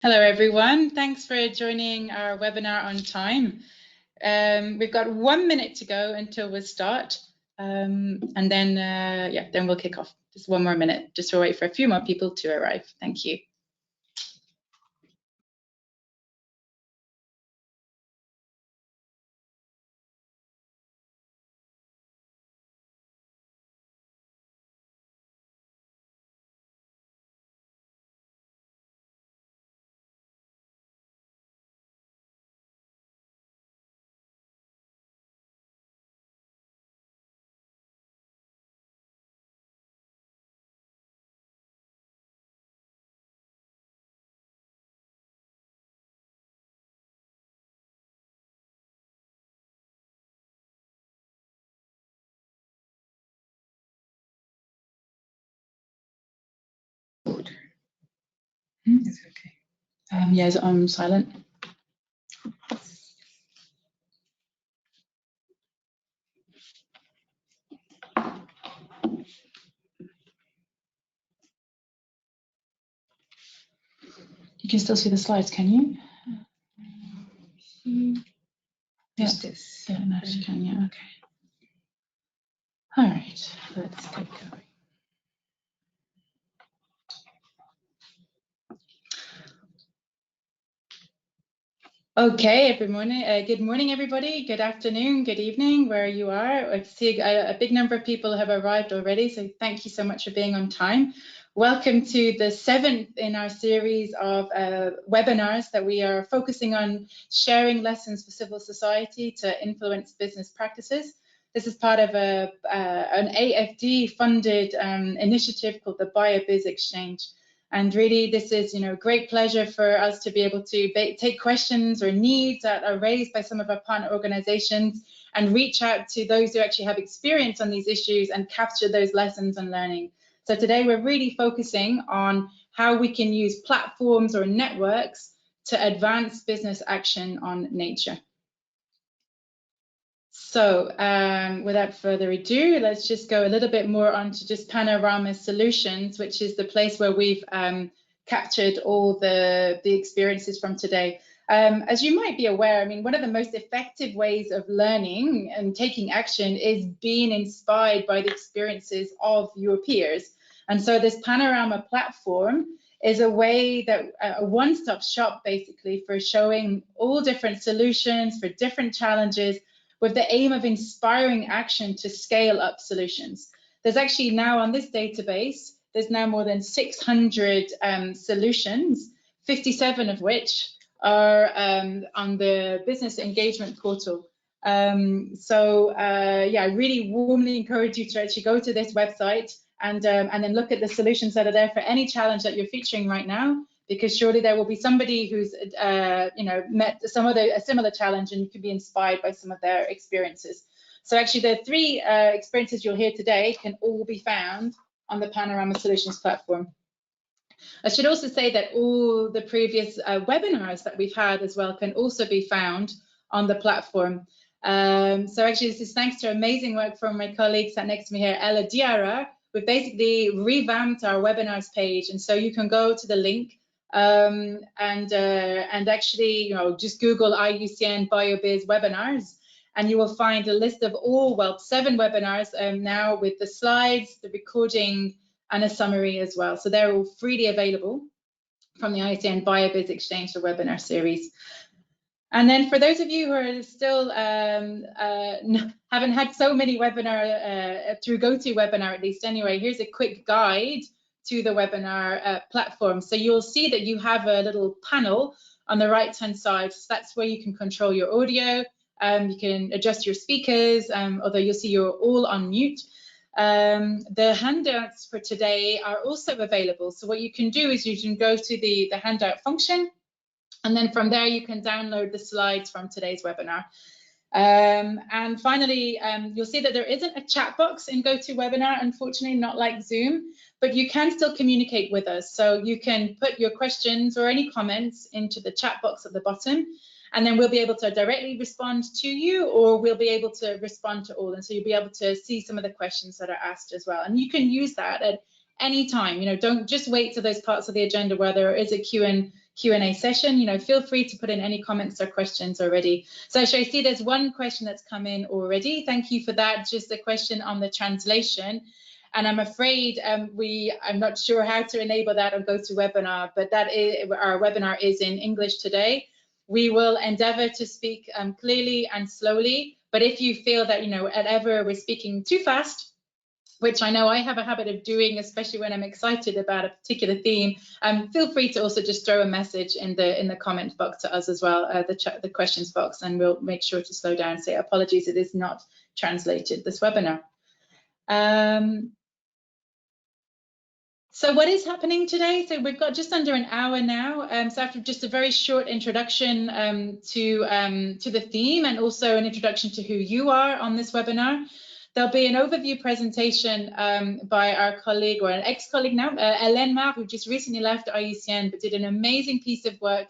Hello, everyone. Thanks for joining our webinar on time. We've got 1 minute to go until we start, and then we'll kick off. Just 1 more minute, just to wait for a few more people to arrive. Thank you. It's okay. Yes, I'm silent. You can still see the slides, can you? Yes, this. Yeah, no, she can. Yeah, okay. All right, let's get going. Okay, good morning, everybody. Good afternoon, good evening, where you are. I see a big number of people have arrived already, so thank you so much for being on time. Welcome to the 7th in our series of webinars that we are focusing on sharing lessons for civil society to influence business practices. This is part of an AFD-funded initiative called the BioBiz Exchange. And really, this is, a great pleasure for us to be able to take questions or needs that are raised by some of our partner organizations and reach out to those who actually have experience on these issues and capture those lessons and learning. So today we're really focusing on how we can use platforms or networks to advance business action on nature. So without further ado, let's just go a little bit more onto just Panorama Solutions, which is the place where we've captured all the experiences from today. As you might be aware, one of the most effective ways of learning and taking action is being inspired by the experiences of your peers. And so this Panorama platform is a way that a one-stop shop basically for showing all different solutions for different challenges, with the aim of inspiring action to scale up solutions. There's actually now on this database, there's now more than 600 solutions, 57 of which are on the business engagement portal. I really warmly encourage you to actually go to this website and then look at the solutions that are there for any challenge that you're featuring right now, because surely there will be somebody who's met a similar challenge and you can be inspired by some of their experiences. So actually the 3 experiences you'll hear today can all be found on the Panorama Solutions platform. I should also say that all the previous webinars that we've had as well can also be found on the platform. So actually this is thanks to amazing work from my colleague sat next to me here, Ella Diarra. We've basically revamped our webinars page, and so you can go to the link and actually, just Google IUCN BioBiz Webinars, and you will find a list of all, 7 webinars now with the slides, the recording, and a summary as well. So they're all freely available from the IUCN BioBiz Exchange, the webinar series. And then for those of you who are still haven't had so many webinar through GoToWebinar, at least anyway, here's a quick guide to the webinar platform. So you'll see that you have a little panel on the right-hand side. So that's where you can control your audio. You can adjust your speakers, although you'll see you're all on mute. The handouts for today are also available. So what you can do is you can go to the handout function, and then from there you can download the slides from today's webinar. And finally, you'll see that there isn't a chat box in GoToWebinar, unfortunately, not like Zoom, but you can still communicate with us. So you can put your questions or any comments into the chat box at the bottom, and then we'll be able to directly respond to you, or we'll be able to respond to all. And so you'll be able to see some of the questions that are asked as well. And you can use that at any time. Don't just wait to those parts of the agenda where there is a Q&A session. You know, feel free to put in any comments or questions already. So I see there's one question that's come in already. Thank you for that. Just a question on the translation. And I'm afraid I'm not sure how to enable that on GoToWebinar, but that is, our webinar is in English today. We will endeavor to speak clearly and slowly, but if you feel that, you know, whenever we're speaking too fast, which I know I have a habit of doing, especially when I'm excited about a particular theme, feel free to also just throw a message in the comment box to us as well, the questions box, and we'll make sure to slow down and say apologies, it is not translated, this webinar. So what is happening today? So we've got just under an hour now. So after just a very short introduction to the theme and also an introduction to who you are on this webinar, there'll be an overview presentation by our colleague, or an ex-colleague now, Hélène Marre, who just recently left IUCN but did an amazing piece of work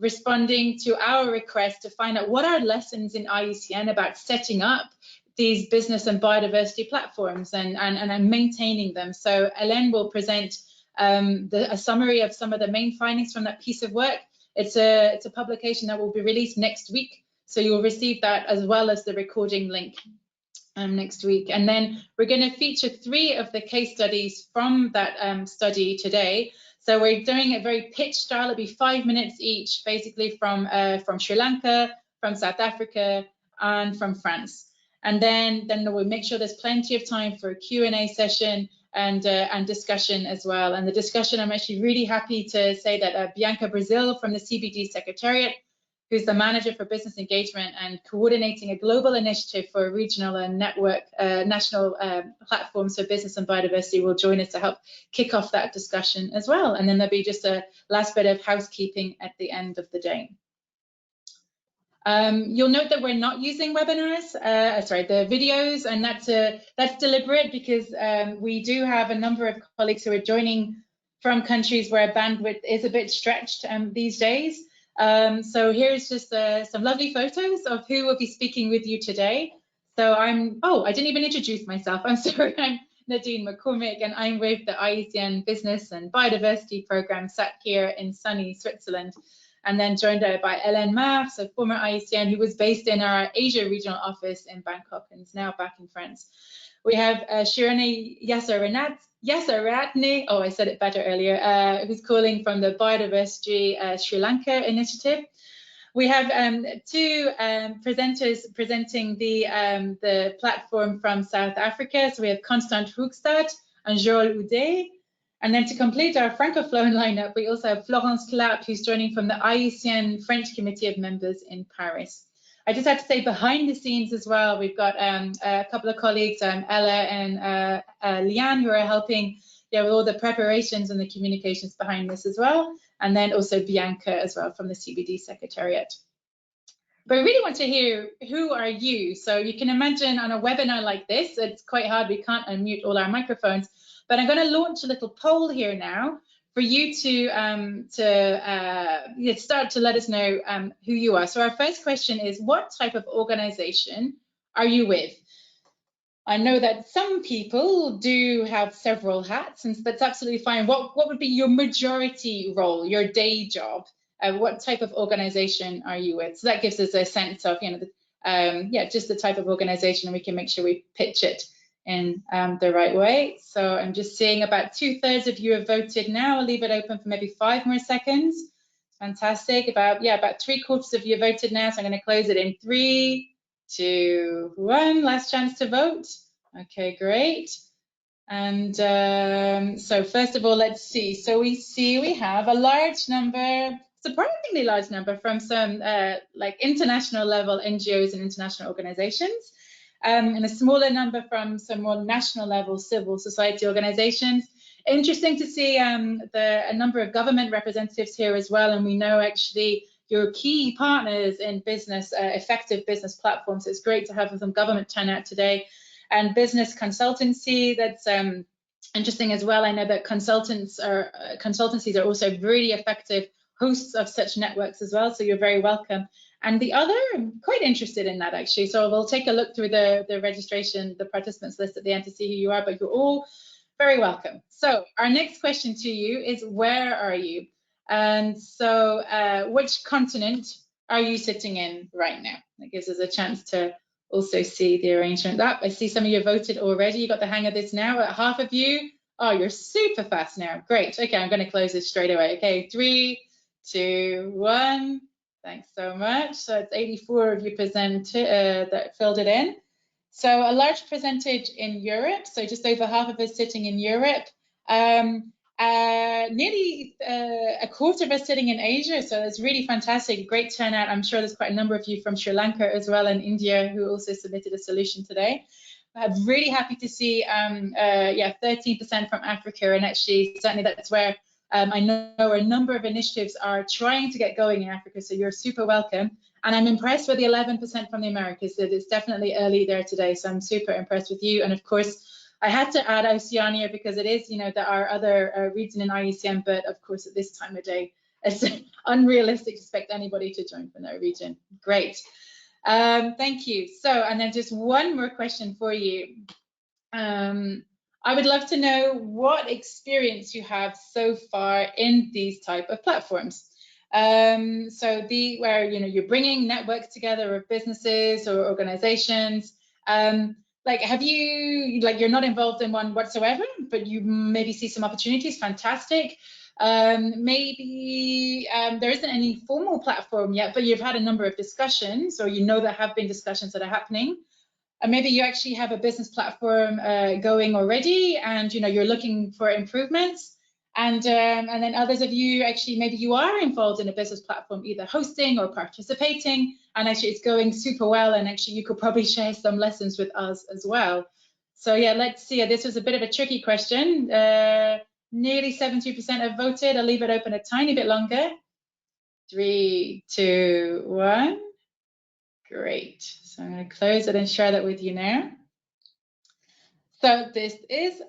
responding to our request to find out what are lessons in IUCN about setting up these business and biodiversity platforms and maintaining them. So Hélène will present a summary of some of the main findings from that piece of work. It's a publication that will be released next week, so you'll receive that as well as the recording link next week. And then we're going to feature 3 of the case studies from that study today. So we're doing it very pitch style. It'll be 5 minutes each, basically from Sri Lanka, from South Africa, and from France. And then we'll make sure there's plenty of time for a Q&A session and discussion as well. And the discussion, I'm actually really happy to say that Bianca Brazil from the CBD Secretariat, who's the manager for business engagement and coordinating a global initiative for regional and network national platforms for business and biodiversity, will join us to help kick off that discussion as well. And then there'll be just a last bit of housekeeping at the end of the day. You'll note that we're not using webinars, the videos, and that's deliberate because we do have a number of colleagues who are joining from countries where bandwidth is a bit stretched these days. So here's just some lovely photos of who will be speaking with you today. So I didn't even introduce myself. I'm sorry, I'm Nadine McCormick, and I'm with the IUCN Business and Biodiversity Program sat here in sunny Switzerland. And then joined by Hélène Marre, so former IUCN, who was based in our Asia regional office in Bangkok and is now back in France. We have Shiranee Yasaratne, I said it better earlier, who's calling from the Biodiversity Sri Lanka initiative. We have 2 presenters presenting the platform from South Africa. So we have Hougstat and Houdet. And then to complete our Francophone lineup, we also have Florence, who's joining from the IUCN French Committee of Members in Paris. I just have to say, behind the scenes as well, we've got a couple of colleagues, Ella and Liane, who are helping with all the preparations and the communications behind this as well. And then also Bianca as well from the CBD Secretariat. But I really want to hear, who are you? So you can imagine on a webinar like this, it's quite hard. We can't unmute all our microphones. But I'm going to launch a little poll here now for you to start to let us know who you are. So our first question is, what type of organization are you with? I know that some people do have several hats, and that's absolutely fine. What would be your majority role, your day job? What type of organization are you with? So that gives us a sense of, just the type of organization, and we can make sure we pitch it in the right way. So I'm just seeing about 2/3 of you have voted now. I'll leave it open for maybe 5 more seconds. Fantastic. About 3/4 of you voted now. So I'm going to close it in 3, 2, 1. Last chance to vote. Okay, great. And so first of all, let's see. So we have a large number, surprisingly large number, from some like international level NGOs and international organizations. And a smaller number from some more national level civil society organizations. Interesting to see a number of government representatives here as well. And we know actually you're key partners in business, effective business platforms. It's great to have some government turnout today. And business consultancy, that's interesting as well. I know that consultancies are also really effective hosts of such networks as well. So you're very welcome. And the other, I'm quite interested in that actually. So we'll take a look through the registration, the participants list at the end to see who you are, but you're all very welcome. So our next question to you is, where are you? And so which continent are you sitting in right now? That gives us a chance to also see the arrangement. I see some of you voted already. You got the hang of this now. Half of you, oh, you're super fast now. Great. Okay, I'm going to close this straight away. Okay, 3, 2, 1. Thanks so much. So it's 84 of you that filled it in. So a large percentage in Europe. So just over half of us sitting in Europe. Nearly a quarter of us sitting in Asia, so it's really fantastic, great turnout. I'm sure there's quite a number of you from Sri Lanka as well, and India, who also submitted a solution today. I'm really happy to see 13% from Africa, and actually certainly that's where I know a number of initiatives are trying to get going in Africa, so you're super welcome. And I'm impressed with the 11% from the Americas. So it's definitely early there today, so I'm super impressed with you. And of course, I had to add Oceania because it is, there are other regions in IUCN, but of course at this time of day, it's unrealistic to expect anybody to join from that region. Great, thank you. So, and then just one more question for you. I would love to know what experience you have so far in these type of platforms. So where you're bringing networks together of businesses or organizations. Like, have you, you're not involved in one whatsoever, but you maybe see some opportunities? Fantastic. Maybe there isn't any formal platform yet, but you've had a number of discussions, or there have been discussions that are happening. And maybe you actually have a business platform going already, and you're looking for improvements. And then others of you, actually, maybe you are involved in a business platform, either hosting or participating, and actually it's going super well, and actually you could probably share some lessons with us as well. So yeah, let's see. This was a bit of a tricky question. Nearly 72% have voted. I'll leave it open a tiny bit longer. 3, 2, 1. Great. So I'm going to close it and share that with you now. So this is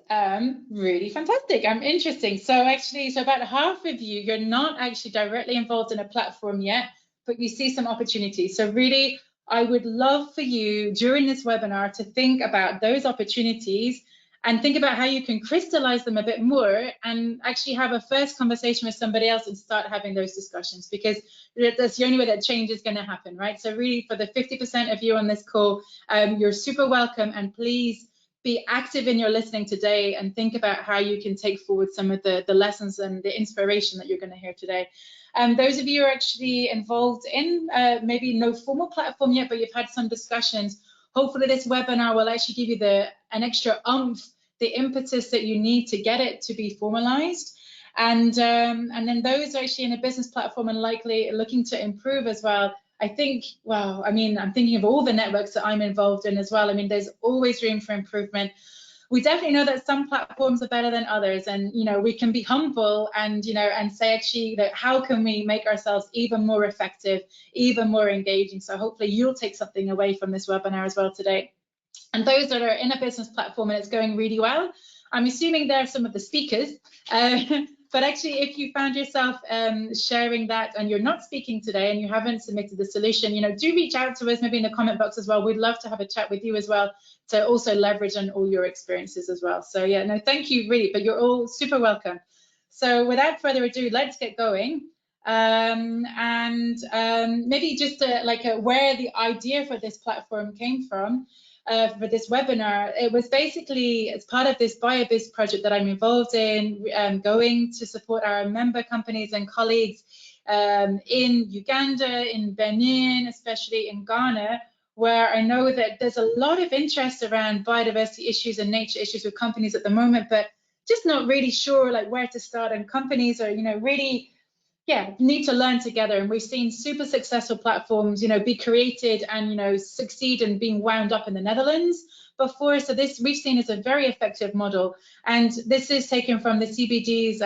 really fantastic. Interesting. So actually, about half of you, you're not actually directly involved in a platform yet, but you see some opportunities. So really, I would love for you during this webinar to think about those opportunities and think about how you can crystallize them a bit more and actually have a first conversation with somebody else and start having those discussions, because that's the only way that change is going to happen, right? So really, for the 50% of you on this call, you're super welcome, and please be active in your listening today and think about how you can take forward some of the lessons and the inspiration that you're going to hear today. Those of you who are actually involved in maybe no formal platform yet, but you've had some discussions, hopefully this webinar will actually give you an extra oomph, the impetus that you need to get it to be formalized. And then those are actually in a business platform and likely looking to improve as well. I think, well, I mean, I'm thinking of all the networks that I'm involved in as well. I mean, there's always room for improvement. We definitely know that some platforms are better than others, and we can be humble and and say actually that how can we make ourselves even more effective, even more engaging. So hopefully you'll take something away from this webinar as well today. And those that are in a business platform and it's going really well, I'm assuming they're some of the speakers. But actually, if you found yourself sharing that and you're not speaking today and you haven't submitted the solution, do reach out to us, maybe in the comment box as well. We'd love to have a chat with you as well, to also leverage on all your experiences as well. So yeah, no, thank you really, but you're all super welcome. So without further ado, let's get going. Maybe just where the idea for this platform came from. For this webinar, it was basically as part of this BioBiz project that I'm involved in, going to support our member companies and colleagues in Uganda, in Benin, especially in Ghana, where I know that there's a lot of interest around biodiversity issues and nature issues with companies at the moment, but just not really sure where to start. And companies are, really, need to learn together. And we've seen super successful platforms, be created and, succeed and being wound up in the Netherlands before. So this we've seen is a very effective model. And this is taken from the CBD's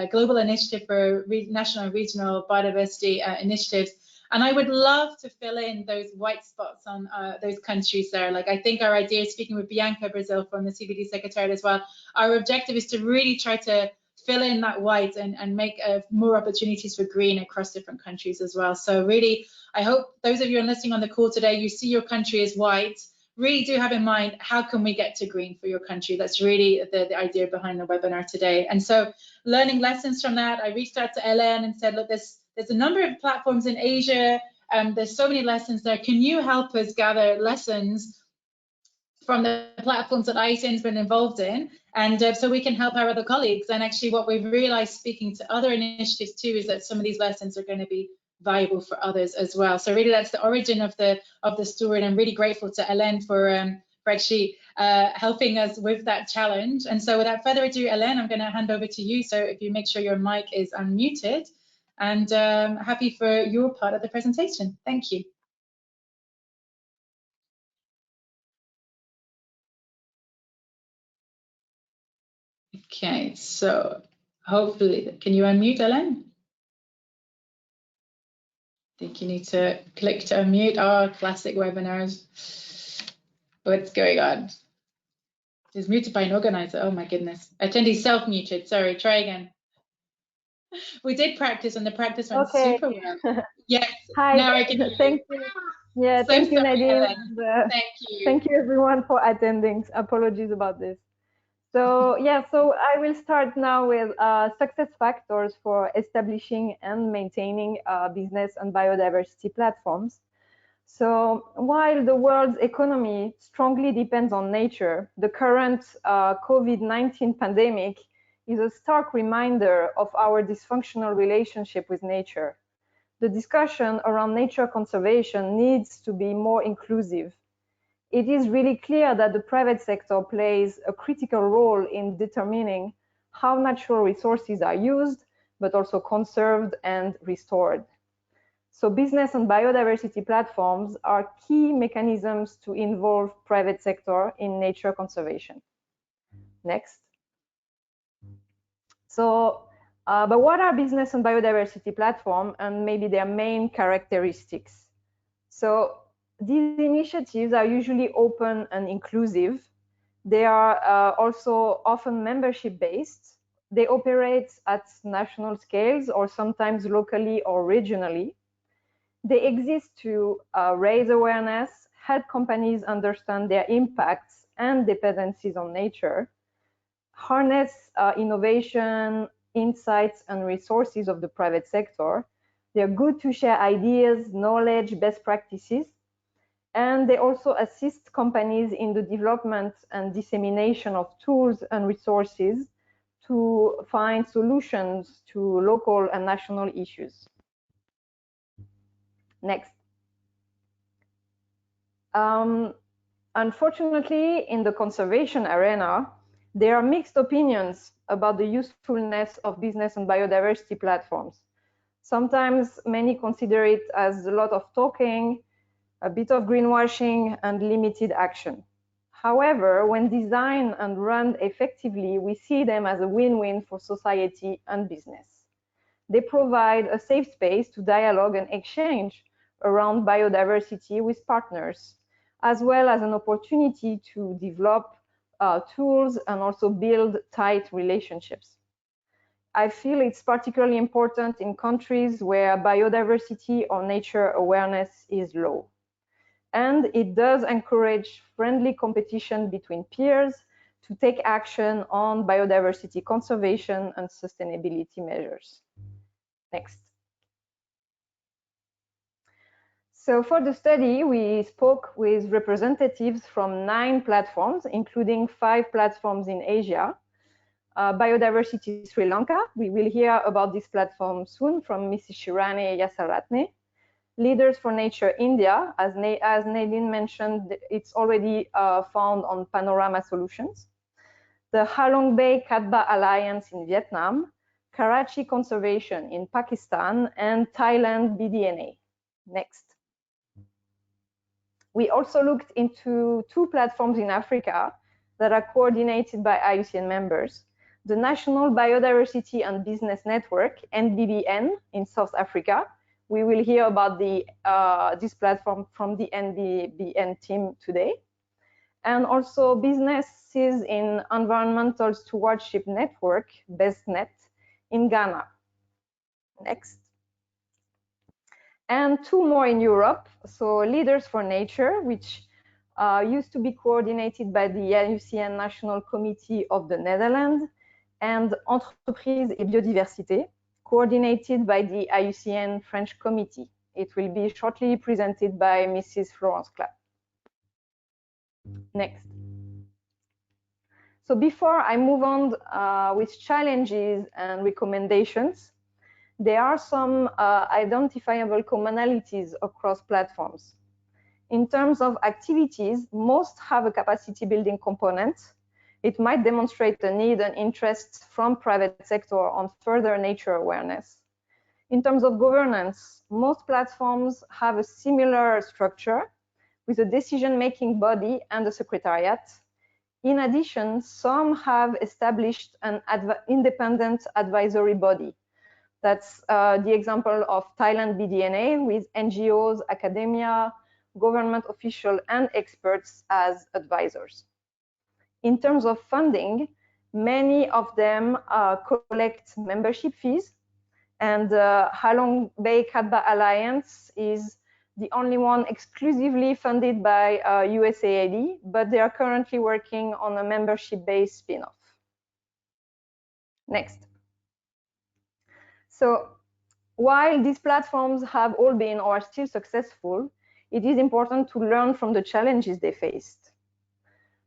Global Initiative for National and Regional Biodiversity Initiatives. And I would love to fill in those white spots on those countries there. I think our idea, speaking with Bianca Brazil from the CBD Secretariat as well, our objective is to really try to fill in that white and make more opportunities for green across different countries as well. So really, I hope those of you listening on the call today, you see your country as white, really do have in mind, how can we get to green for your country? That's really the idea behind the webinar today. And so learning lessons from that, I reached out to Hélène and said, look, there's a number of platforms in Asia. There's so many lessons there. Can you help us gather lessons from the platforms that IUCN's been involved in, and so we can help our other colleagues? And actually what we've realized speaking to other initiatives too is that some of these lessons are going to be valuable for others as well. So really that's the origin of the story, and I'm really grateful to Hélène for actually helping us with that challenge. And so without further ado, Hélène, I'm going to hand over to you. So if you make sure your mic is unmuted, and happy for your part of the presentation. Thank you. Okay, so hopefully, can you unmute, Hélène? I think you need to click to unmute. Oh, classic webinars. What's going on? It's muted by an organizer. Oh my goodness. Attendee self-muted. Sorry, try again. We did practice and the practice went super well. Yes. Hi. Now I can hear you. Thank you. Yeah, So thank you, sorry, Nadine. And, thank you. Thank you everyone for attending. Apologies about this. So yeah, so I will start now with success factors for establishing and maintaining business and biodiversity platforms. So while the world's economy strongly depends on nature, the current COVID-19 pandemic is a stark reminder of our dysfunctional relationship with nature. The discussion around nature conservation needs to be more inclusive. It is really clear that the private sector plays a critical role in determining how natural resources are used, but also conserved and restored. So business and biodiversity platforms are key mechanisms to involve private sector in nature conservation. Next. So, but what are business and biodiversity platforms, and maybe their main characteristics? So these initiatives are usually open and inclusive. They are also often membership-based. They operate at national scales or sometimes locally or regionally. They exist to raise awareness, help companies understand their impacts and dependencies on nature, harness innovation, insights, and resources of the private sector. They're good to share ideas, knowledge, best practices, and they also assist companies in the development and dissemination of tools and resources to find solutions to local and national issues. Next. Unfortunately, in the conservation arena, there are mixed opinions about the usefulness of business and biodiversity platforms. Sometimes many consider it as a lot of talking, a bit of greenwashing, and limited action. However, when designed and run effectively, we see them as a win-win for society and business. They provide a safe space to dialogue and exchange around biodiversity with partners, as well as an opportunity to develop tools and also build tight relationships. I feel it's particularly important in countries where biodiversity or nature awareness is low. And it does encourage friendly competition between peers to take action on biodiversity conservation and sustainability measures. Next. So for the study, we spoke with representatives from 9 platforms, including 5 platforms in Asia. Biodiversity Sri Lanka, we will hear about this platform soon from Mrs. Shiranee Yasaratne. Leaders for Nature India, as Nadine mentioned, it's already found on Panorama Solutions. The Halong Bay Katba Alliance in Vietnam, Karachi Conservation in Pakistan, and Thailand BDNA. Next. We also looked into 2 platforms in Africa that are coordinated by IUCN members. The National Biodiversity and Business Network, NBBN, in South Africa. We will hear about this platform from the NBBN team today. And also Businesses in Environmental Stewardship Network, BestNet, in Ghana. Next. And 2 more in Europe. So Leaders for Nature, which used to be coordinated by the IUCN National Committee of the Netherlands, and Entreprise et Biodiversité, coordinated by the IUCN French Committee. It will be shortly presented by Mrs. Florence. Next. So before I move on with challenges and recommendations, there are some identifiable commonalities across platforms. In terms of activities, most have a capacity building component. It might demonstrate a need and interest from private sector on further nature awareness. In terms of governance, most platforms have a similar structure with a decision-making body and a secretariat. In addition, some have established an independent advisory body. That's the example of Thailand BDNA with NGOs, academia, government officials, and experts as advisors. In terms of funding, many of them collect membership fees, and Halong Bay Kadba Alliance is the only one exclusively funded by USAID, but they are currently working on a membership-based spin-off. Next. So while these platforms have all been or are still successful, it is important to learn from the challenges they faced.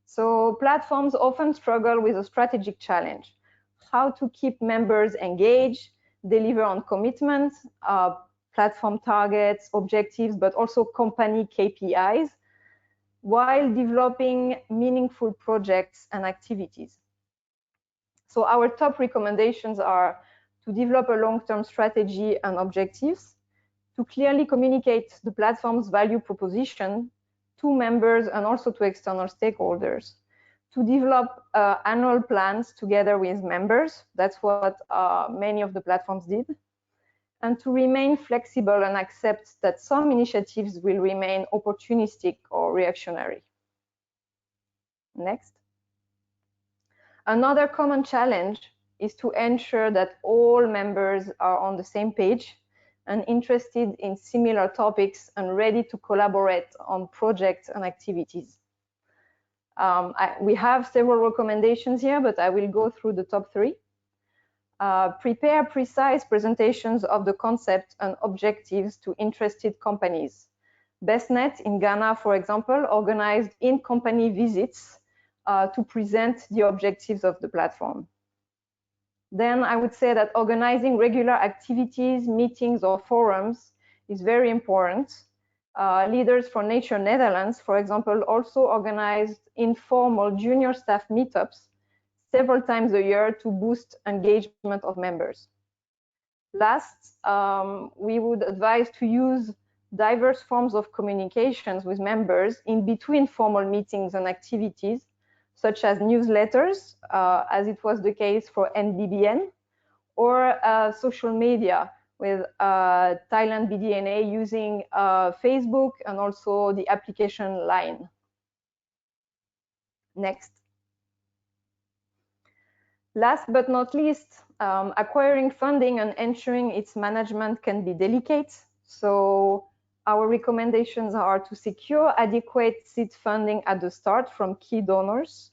So platforms often struggle with a strategic challenge: how to keep members engaged, deliver on commitments, platform targets, objectives, but also company KPIs, while developing meaningful projects and activities. So our top recommendations are to develop a long-term strategy and objectives, to clearly communicate the platform's value proposition to members and also to external stakeholders, to develop annual plans together with members. That's what many of the platforms did. And to remain flexible and accept that some initiatives will remain opportunistic or reactionary. Next. Another common challenge is to ensure that all members are on the same page and interested in similar topics and ready to collaborate on projects and activities. We have several recommendations here, but I will go through the top three. Prepare precise presentations of the concept and objectives to interested companies. BestNet in Ghana, for example, organized in-company visits to present the objectives of the platform. Then I would say that organizing regular activities, meetings, or forums is very important. Leaders for Nature Netherlands, for example, also organized informal junior staff meetups several times a year to boost engagement of members. Last, we would advise to use diverse forms of communications with members in between formal meetings and activities, such as newsletters, as it was the case for NBBN, or social media with Thailand BDNA using Facebook and also the application Line. Next. Last but not least, acquiring funding and ensuring its management can be delicate. So our recommendations are to secure adequate seed funding at the start from key donors,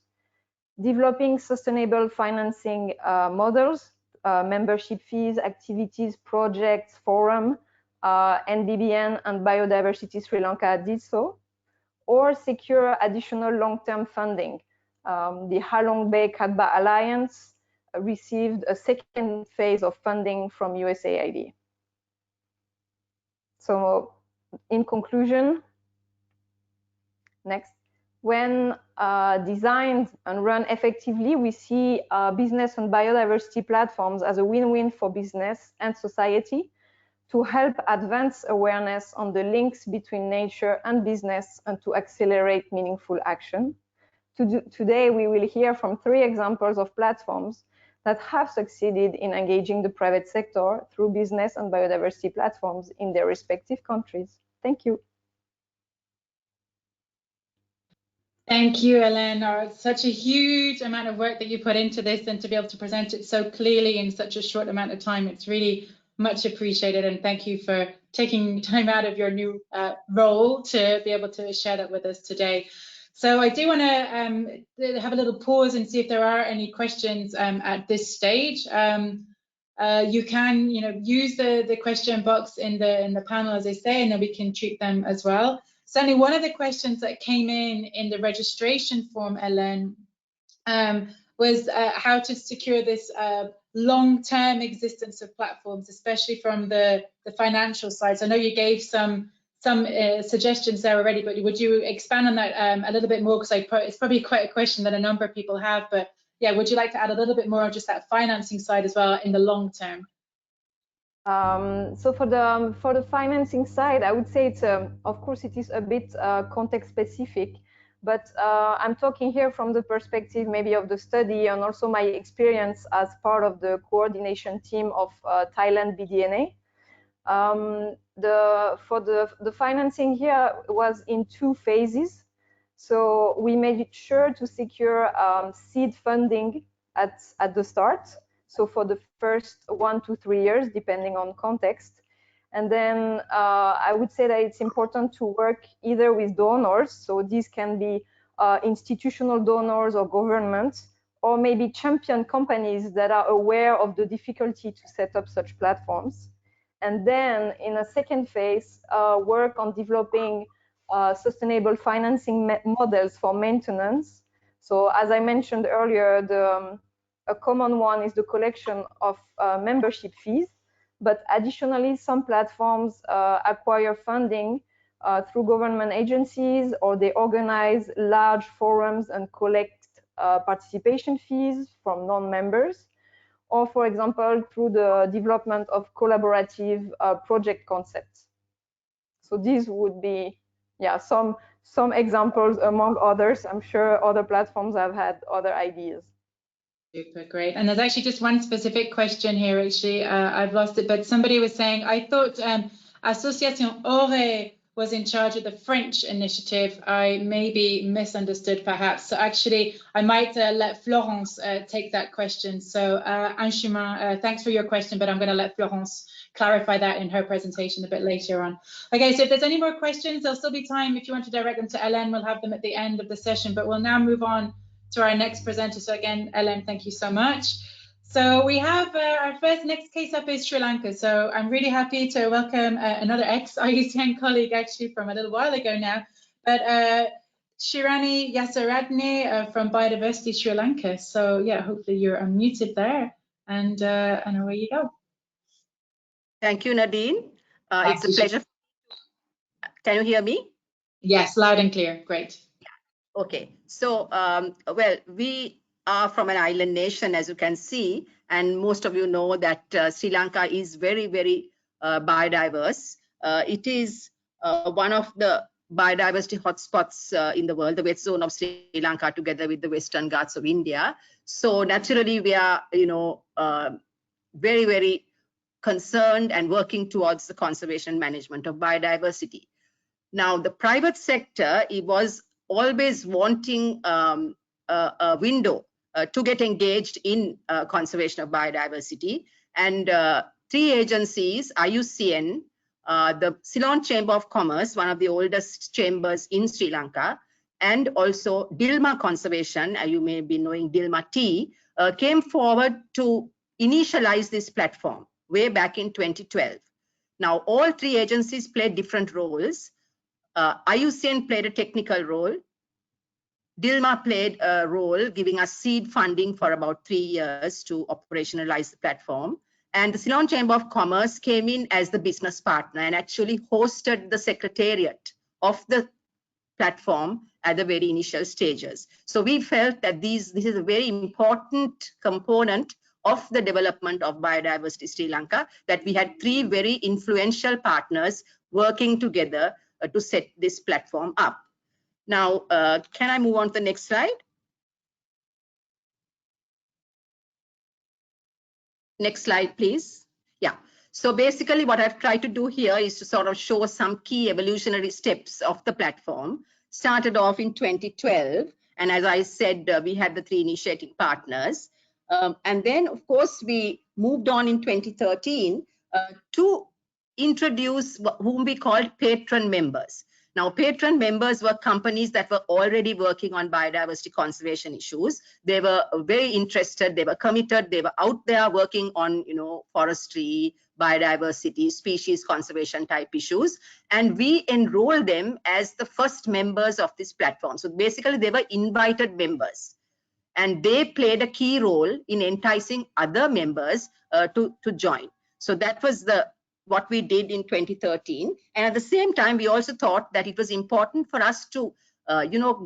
developing sustainable financing models, membership fees, activities, projects, forum, NBBN and Biodiversity Sri Lanka did so, or secure additional long-term funding. The Halong Bay Kadba Alliance received a second phase of funding from USAID. So in conclusion, next, when designed and run effectively, we see business and biodiversity platforms as a win-win for business and society to help advance awareness on the links between nature and business and to accelerate meaningful action. Today, we will hear from 3 examples of platforms that have succeeded in engaging the private sector through business and biodiversity platforms in their respective countries. Thank you. Thank you, Hélène. Such a huge amount of work that you put into this, and to be able to present it so clearly in such a short amount of time, it's really much appreciated. And thank you for taking time out of your new role to be able to share that with us today. So I do want to have a little pause and see if there are any questions at this stage. You can, use the question box in the panel, as I say, and then we can treat them as well. Certainly, one of the questions that came in the registration form, Hélène, was how to secure this long-term existence of platforms, especially from the financial side. So I know you gave some suggestions there already, but would you expand on that a little bit more? Because it's probably quite a question that a number of people have, but yeah, would you like to add a little bit more on just that financing side as well in the long term? So for the financing side, I would say it's of course it is a bit context specific, but I'm talking here from the perspective maybe of the study and also my experience as part of the coordination team of Thailand BDNA. For the financing here was in 2 phases. So we made sure to secure seed funding at the start. So for the first 1 to 3 years, depending on context. And then I would say that it's important to work either with donors. So these can be institutional donors or governments, or maybe champion companies that are aware of the difficulty to set up such platforms. And then in a second phase, work on developing sustainable financing models for maintenance. So as I mentioned earlier, a common one is the collection of membership fees, but additionally, some platforms acquire funding through government agencies, or they organize large forums and collect participation fees from non-members, or for example, through the development of collaborative project concepts. So these would be, some examples among others. I'm sure other platforms have had other ideas. Super, great. And there's actually just one specific question here, actually. I've lost it, but somebody was saying, I thought Association Houdet was in charge of the French initiative. I maybe misunderstood, perhaps. So actually, I might let Florence take that question. So Un Chemin, thanks for your question, but I'm going to let Florence clarify that in her presentation a bit later on. Okay, so if there's any more questions, there'll still be time. If you want to direct them to Hélène, we'll have them at the end of the session, but we'll now move on to our next presenter. So again, Hélène, thank you so much. So we have our next case up is Sri Lanka. So I'm really happy to welcome another ex-IUCN colleague, actually from a little while ago now, but Shiranee Yasaratne from Biodiversity Sri Lanka. So yeah, hopefully you're unmuted there, and away you go. Thank you, Nadine. It's a pleasure. Can you hear me? Yes, loud and clear. Great. Okay, so well, we are from an island nation, as you can see, and most of you know that Sri Lanka is very, very biodiverse. It is one of the biodiversity hotspots in the world, the wet zone of Sri Lanka, together with the Western Ghats of India. So naturally, we are, very, very concerned and working towards the conservation and management of biodiversity. Now, the private sector, it was always wanting a window to get engaged in conservation of biodiversity. And 3 agencies, IUCN, the Ceylon Chamber of Commerce, one of the oldest chambers in Sri Lanka, and also Dilma Conservation, you may be knowing Dilma Tea, came forward to initialize this platform way back in 2012. Now, all 3 agencies played different roles. IUCN played a technical role. Dilma played a role giving us seed funding for about 3 years to operationalize the platform. And the Ceylon Chamber of Commerce came in as the business partner and actually hosted the secretariat of the platform at the very initial stages. So we felt that this is a very important component of the development of Biodiversity Sri Lanka, that we had 3 very influential partners working together to set this platform up. Now, can I move on to the next slide? Next slide, please. Yeah. So basically what I've tried to do here is to sort of show some key evolutionary steps of the platform. Started off in 2012. And as I said, we had the 3 initiating partners. And then, of course, we moved on in 2013 to introduce whom we called patron members. Now, patron members were companies that were already working on biodiversity conservation issues. They were very interested, they were committed, they were out there working on, forestry, biodiversity, species conservation type issues. And we enrolled them as the first members of this platform. So basically, they were invited members. And they played a key role in enticing other members to join. So that was what we did in 2013. And at the same time, we also thought that it was important for us to,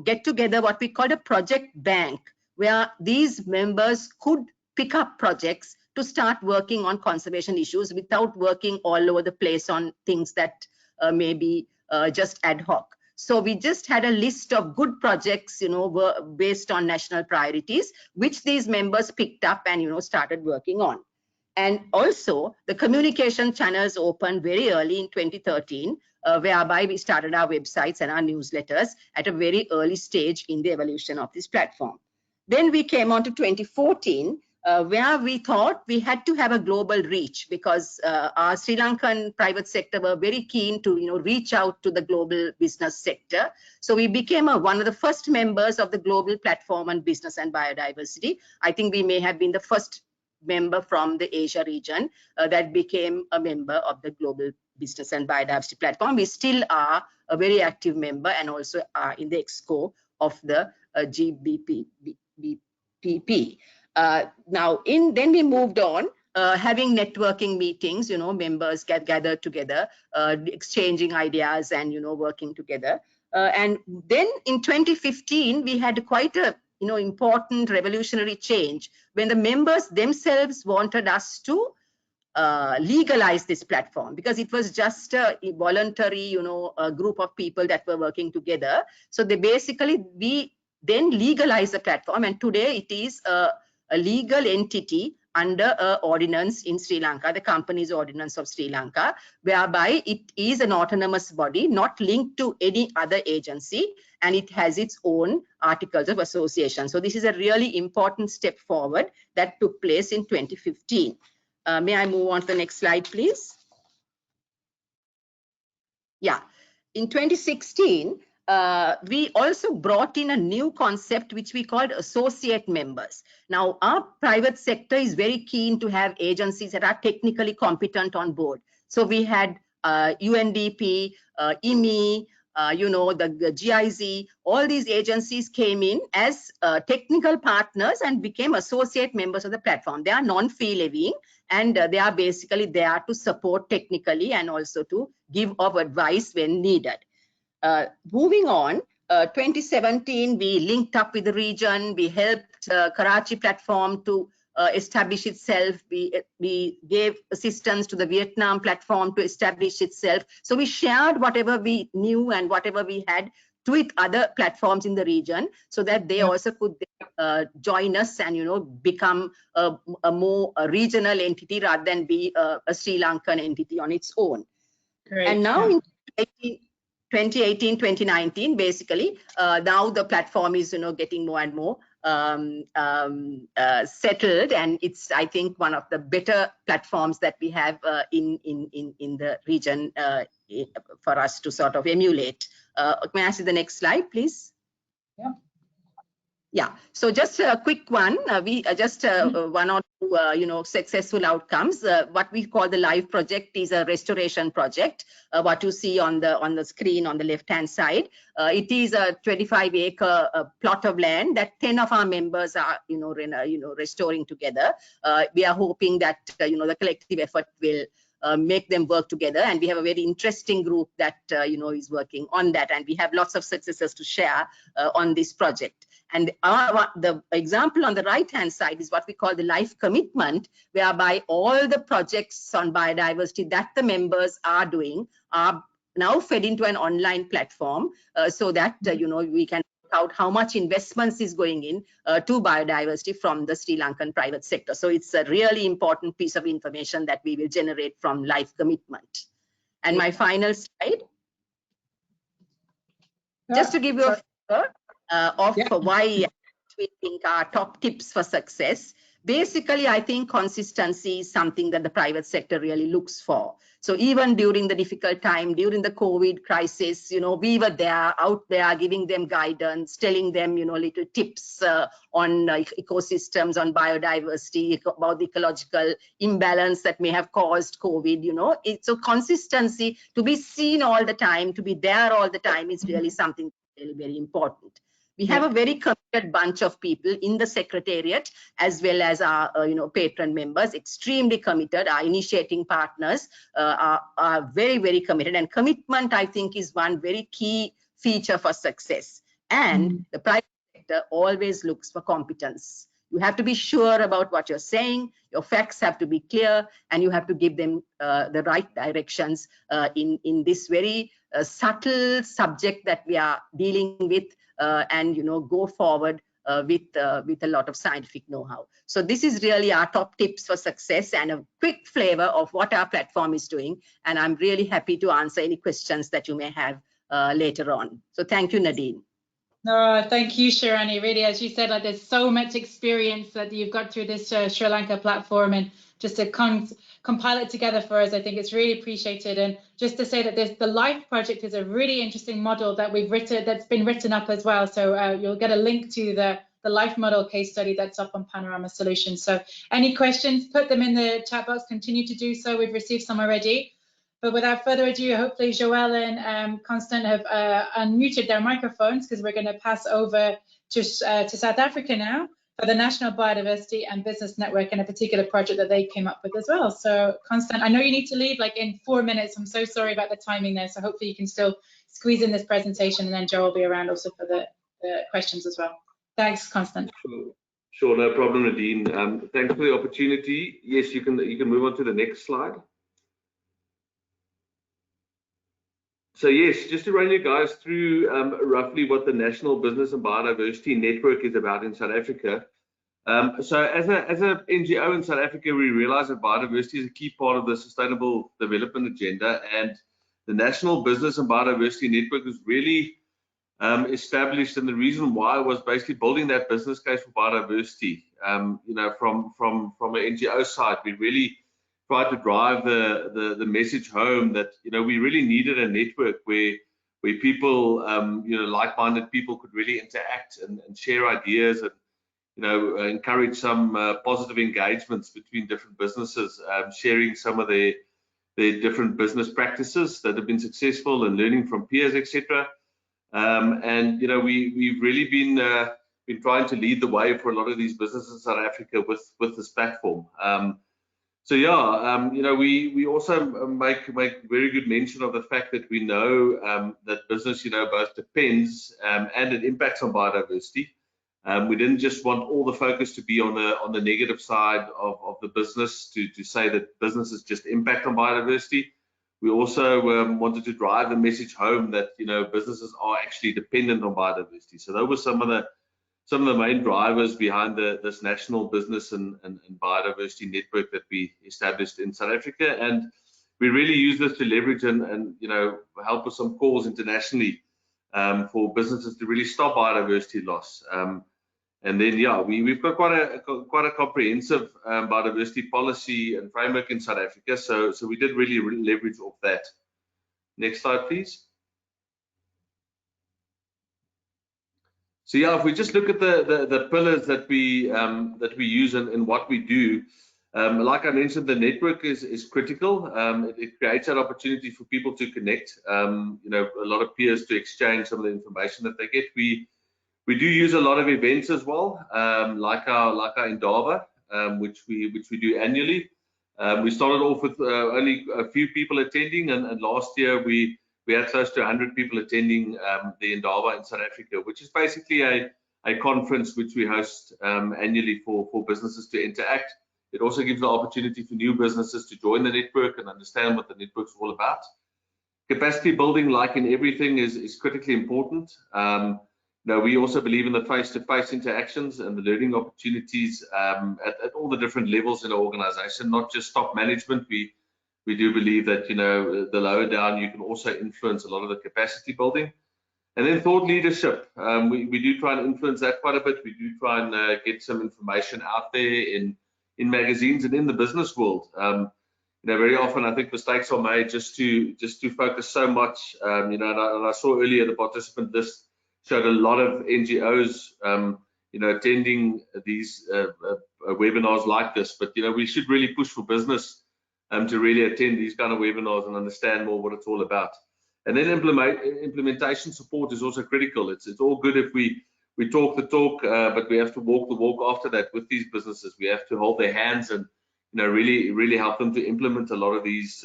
get together what we called a project bank, where these members could pick up projects to start working on conservation issues without working all over the place on things that may be just ad hoc. So we just had a list of good projects, were based on national priorities, which these members picked up and, started working on. And also the communication channels opened very early in 2013, whereby we started our websites and our newsletters at a very early stage in the evolution of this platform. Then we came on to 2014, where we thought we had to have a global reach, because our Sri Lankan private sector were very keen to reach out to the global business sector. So we became one of the first members of the global platform on business and biodiversity. I think we may have been the first member from the Asia region that became a member of the global business and biodiversity platform. We still are a very active member and also are in the EXCO of the GBPP. Then we moved on, having networking meetings, members get gathered together, exchanging ideas and, working together. And then in 2015, we had quite a, important revolutionary change when the members themselves wanted us to legalize this platform, because it was just a voluntary, a group of people that were working together. So we then legalized the platform, and today it is a legal entity under an ordinance in Sri Lanka, the Companies Ordinance of Sri Lanka, whereby it is an autonomous body, not linked to any other agency, and it has its own articles of association. So this is a really important step forward that took place in 2015. May I move on to the next slide, please? Yeah, in 2016, we also brought in a new concept which we called associate members. Now, our private sector is very keen to have agencies that are technically competent on board. So we had UNDP, IMI, the GIZ, all these agencies came in as technical partners and became associate members of the platform. They are non-fee levying, and they are basically there to support technically and also to give of advice when needed. Moving on, 2017, we linked up with the region. We helped Karachi platform to establish itself. We gave assistance to the Vietnam platform to establish itself. So we shared whatever we knew and whatever we had with other platforms in the region, so that they also could join us and become a more regional entity rather than be a Sri Lankan entity on its own. Great. And now in 2018, 2019, basically, now the platform is getting more and more settled, and it's, I think, one of the better platforms that we have in the region for us to sort of emulate. May I see the next slide, please? Yeah. Yeah, so just a quick one. We just one or two, successful outcomes. What we call the live project is a restoration project. What you see on the screen on the left-hand side, it is a 25-acre plot of land that 10 of our members are, restoring together. We are hoping that the collective effort will make them work together, and we have a very interesting group that is working on that, and we have lots of successes to share on this project. And the example on the right-hand side is what we call the life commitment, whereby all the projects on biodiversity that the members are doing are now fed into an online platform, so that we can work out how much investments is going in to biodiversity from the Sri Lankan private sector. So it's a really important piece of information that we will generate from life commitment. And my final slide, just to give you a flavor of why we think our top tips for success. Basically, I think consistency is something that the private sector really looks for. So even during the difficult time, during the COVID crisis, we were there, out there, giving them guidance, telling them, little tips on ecosystems, on biodiversity, about the ecological imbalance that may have caused COVID, So consistency, to be seen all the time, to be there all the time is really something really very important. We have a very committed bunch of people in the secretariat, as well as our patron members, extremely committed. Our initiating partners are very, very committed. And commitment, I think, is one very key feature for success. And the private sector always looks for competence. You have to be sure about what you're saying. Your facts have to be clear, and you have to give them the right directions in this very subtle subject that we are dealing with, and go forward with a lot of scientific know-how. So this is really our top tips for success and a quick flavor of what our platform is doing. And I'm really happy to answer any questions that you may have later on. So thank you, Nadine. No, thank you, Shiranee. Really, as you said, like there's so much experience that you've got through this Sri Lanka platform, and just to compile it together for us, I think it's really appreciated. And just to say that the LIFE project is a really interesting model that that's been written up as well. So you'll get a link to the LIFE model case study that's up on Panorama Solutions. So any questions, put them in the chat box, continue to do so. We've received some already. But without further ado, hopefully Joelle and Constant have unmuted their microphones, because we're going to pass over to South Africa now for the National Biodiversity and Business Network, and a particular project that they came up with as well. So Constant, I know you need to leave like in 4 minutes. I'm so sorry about the timing there. So hopefully you can still squeeze in this presentation, and then Joe will be around also for the questions as well. Thanks, Constant. Sure, no problem, Nadine. Thanks for the opportunity. Yes, you can move on to the next slide. So yes, just to run you guys through roughly what the National Business and Biodiversity Network is about in South Africa. So as a NGO in South Africa, we realize that biodiversity is a key part of the sustainable development agenda, and the National Business and Biodiversity Network was really established, and the reason why was basically building that business case for biodiversity. From an NGO side, we really tried to drive the message home that we really needed a network where people like-minded people could really interact and share ideas, and encourage some positive engagements between different businesses, sharing some of their different business practices that have been successful and learning from peers, etc. And we've really been trying to lead the way for a lot of these businesses in South Africa with this platform. So yeah, we also make very good mention of the fact that we know that business, both depends and it impacts on biodiversity. We didn't just want all the focus to be on the negative side of the business to say that businesses just impact on biodiversity. We also wanted to drive the message home that businesses are actually dependent on biodiversity. So those were some of the main drivers behind this National Business and Biodiversity Network that we established in South Africa, and we really use this to leverage and help with some calls internationally for businesses to really stop biodiversity loss. And then we've got quite a comprehensive biodiversity policy and framework in South Africa, so we did really leverage off that. Next slide, please. So yeah, if we just look at the pillars that we use and what we do, like I mentioned, the network is critical. It creates an opportunity for people to connect, a lot of peers to exchange some of the information that they get. We do use a lot of events as well, like our Indaba, which we do annually. We started off with only a few people attending, and last year we had close to 100 people attending the Indaba in South Africa, which is basically a conference which we host annually for businesses to interact. It also gives the opportunity for new businesses to join the network and understand what the network's all about. Capacity building, like in everything, is critically important. We also believe in the face-to-face interactions and the learning opportunities at all the different levels in the organization, not just top management. We do believe that the lower down you can also influence a lot of the capacity building. And then thought leadership. We do try and influence that quite a bit. We do try and get some information out there in magazines and in the business world. Very often I think mistakes are made just to focus so much. And I saw earlier the participant list showed a lot of NGOs, attending these webinars like this. But we should really push for business to really attend these kind of webinars and understand more what it's all about. And then implementation support is also critical. It's all good if we talk the talk, but we have to walk the walk after that with these businesses. We have to hold their hands and really help them to implement a lot of these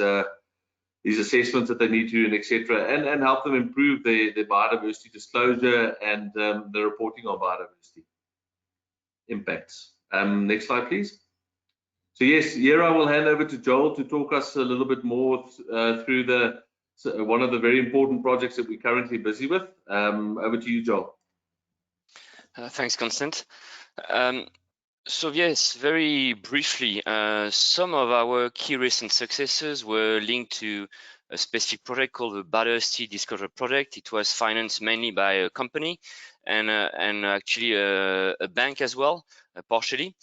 assessments that they need to, and etc. And help them improve their biodiversity disclosure and the reporting on biodiversity impacts. Next slide, please. So yes, here I will hand over to Joel to talk us a little bit more through one of the very important projects that we're currently busy with. Over to you, Joel. Thanks, Constant. So yes, very briefly, some of our key recent successes were linked to a specific project called the Biodiversity Disclosure Project. It was financed mainly by a company and actually a bank as well, partially.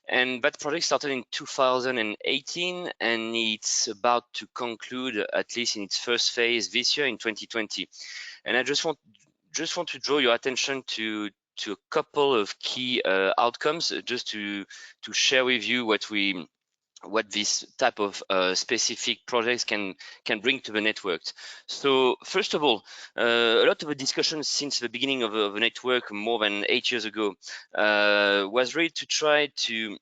And that project started in 2018, and it's about to conclude, at least in its first phase, this year in 2020. And I just want to draw your attention to a couple of key outcomes, just to share with you what this type of specific projects can bring to the network. So first of all, a lot of the discussion since the beginning of the network more than 8 years ago was really to try to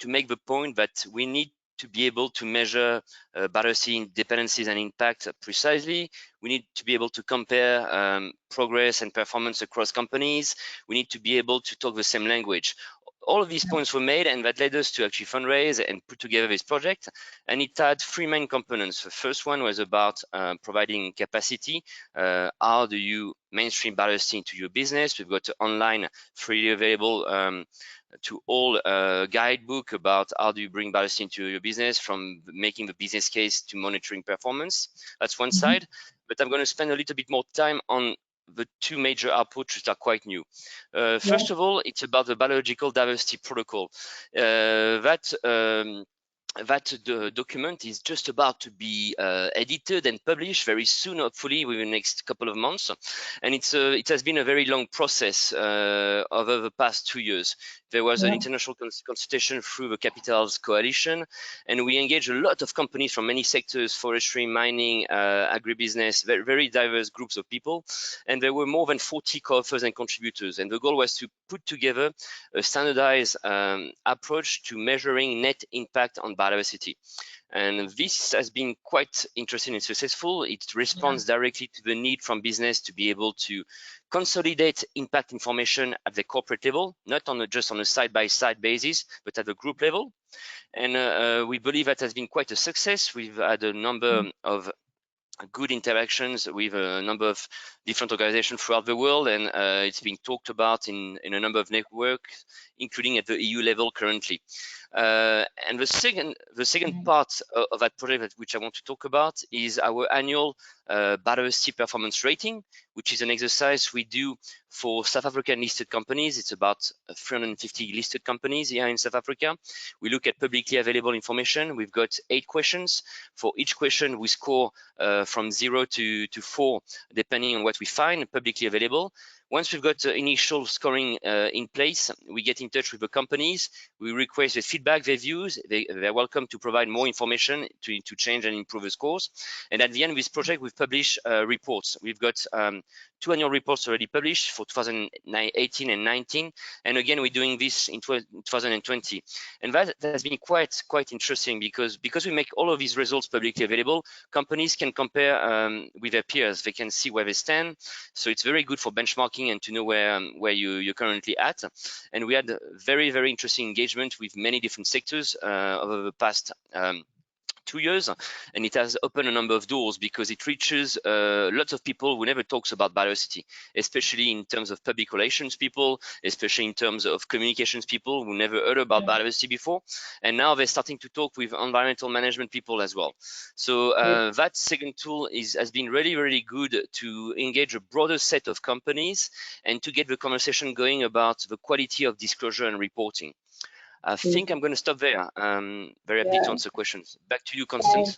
make the point that we need to be able to measure biodiversity dependencies and impact precisely. We need to be able to compare progress and performance across companies. We need to be able to talk the same language. All of these points were made, and that led us to actually fundraise and put together this project. And it had three main components. The first one was about providing capacity. How do you mainstream biodiversity into your business? We've got online, freely available to all guidebook about how do you bring biodiversity into your business, from making the business case to monitoring performance. That's one side. But I'm going to spend a little bit more time on the two major approaches that are quite new. First of all, it's about the biological diversity protocol. That document is just about to be edited and published very soon, hopefully within the next couple of months. And it has been a very long process over the past 2 years. There was an international consultation through the Capitals Coalition, and we engaged a lot of companies from many sectors: forestry, mining, agribusiness, very, very diverse groups of people. And there were more than 40 co-authors and contributors. And the goal was to put together a standardized approach to measuring net impact on biodiversity. And this has been quite interesting and successful. It responds directly to the need from business to be able to consolidate impact information at the corporate level, not just on a side-by-side basis, but at the group level. And we believe that has been quite a success. We've had a number of good interactions with a number of different organizations throughout the world, and it's being talked about in a number of networks, including at the EU level currently. And the second part of that project, which I want to talk about, is our annual biodiversity performance rating, which is an exercise we do for South African listed companies. It's about 350 listed companies here in South Africa. We look at publicly available information. We've got 8 questions. For each question, we score from 0 to 4, depending on what we find publicly available. Once we've got initial scoring in place, we get in touch with the companies. We request the feedback they views. They're welcome to provide more information to change and improve the scores. And at the end of this project, we've published reports. We've got 2 annual reports already published for 2018 and 19. And again, we're doing this in 2020. And that has been quite interesting because we make all of these results publicly available. Companies can compare with their peers. They can see where they stand. So it's very good for benchmarking and to know where you're currently at. And we had very, very interesting engagement with many different sectors over the past 2 years, and it has opened a number of doors because it reaches lots of people who never talks about biodiversity, especially in terms of public relations people, especially in terms of communications people who never heard about biodiversity before, and now they're starting to talk with environmental management people as well. So that second tool has been really, really good to engage a broader set of companies and to get the conversation going about the quality of disclosure and reporting. I think I'm going to stop there. Very happy to answer questions. Back to you, Constance.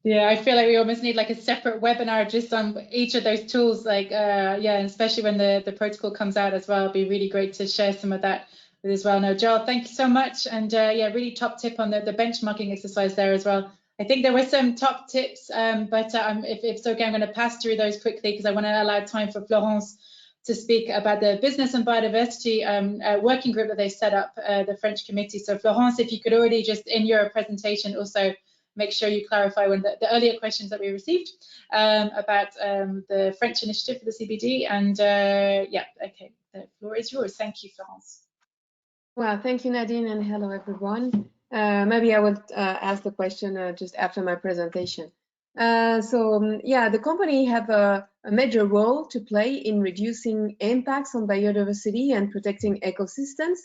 Yeah, I feel like we almost need like a separate webinar just on each of those tools. Like, yeah, and especially when the protocol comes out as well. It'd be really great to share some of that with as well. No, Joel, thank you so much. And yeah, really top tip on the benchmarking exercise there as well. I think there were some top tips, but if it's okay, I'm going to pass through those quickly because I want to allow time for Florence to speak about the business and biodiversity working group that they set up, the French committee. So Florence, if you could already just in your presentation also make sure you clarify when the earlier questions that we received about the French initiative for the CBD. And yeah, okay, the floor is yours. Thank you, Florence. Well, thank you, Nadine, and hello, everyone. Maybe I will ask the question just after my presentation. Yeah, the company have a major role to play in reducing impacts on biodiversity and protecting ecosystems.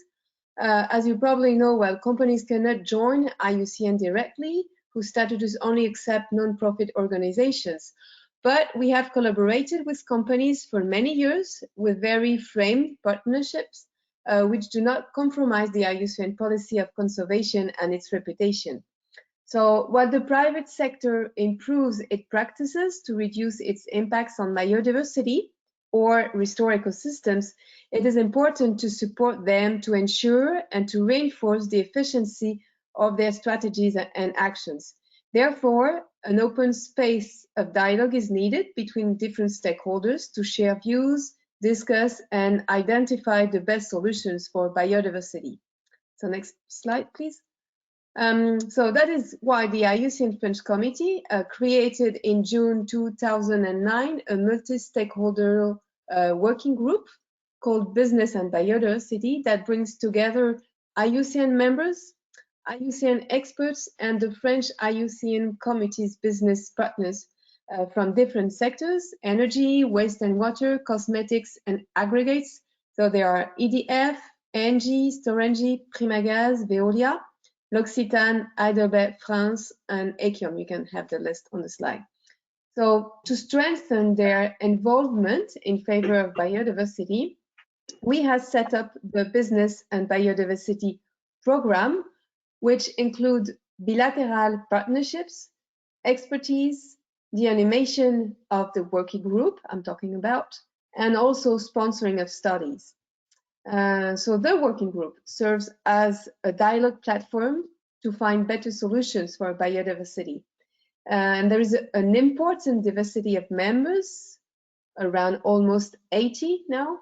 As you probably know, well, companies cannot join IUCN directly, whose statutes only accept non-profit organizations. But we have collaborated with companies for many years with very framed partnerships, which do not compromise the IUCN policy of conservation and its reputation. So while the private sector improves its practices to reduce its impacts on biodiversity or restore ecosystems, it is important to support them to ensure and to reinforce the efficiency of their strategies and actions. Therefore, an open space of dialogue is needed between different stakeholders to share views, discuss, and identify the best solutions for biodiversity. So next slide, please. So that is why the IUCN French Committee created in June 2009 a multi-stakeholder working group called Business and Biodiversity that brings together IUCN members, IUCN experts, and the French IUCN Committee's business partners from different sectors: energy, waste and water, cosmetics, and aggregates. So there are EDF, Engie, Storengy, Primagaz, Veolia, L'Occitane, Heidelberg, France, and Ekion. You can have the list on the slide. So to strengthen their involvement in favor of biodiversity, we have set up the Business and Biodiversity Program, which include bilateral partnerships, expertise, the animation of the working group I'm talking about, and also sponsoring of studies. So the working group serves as a dialogue platform to find better solutions for biodiversity. And there is an important diversity of members, around almost 80 now,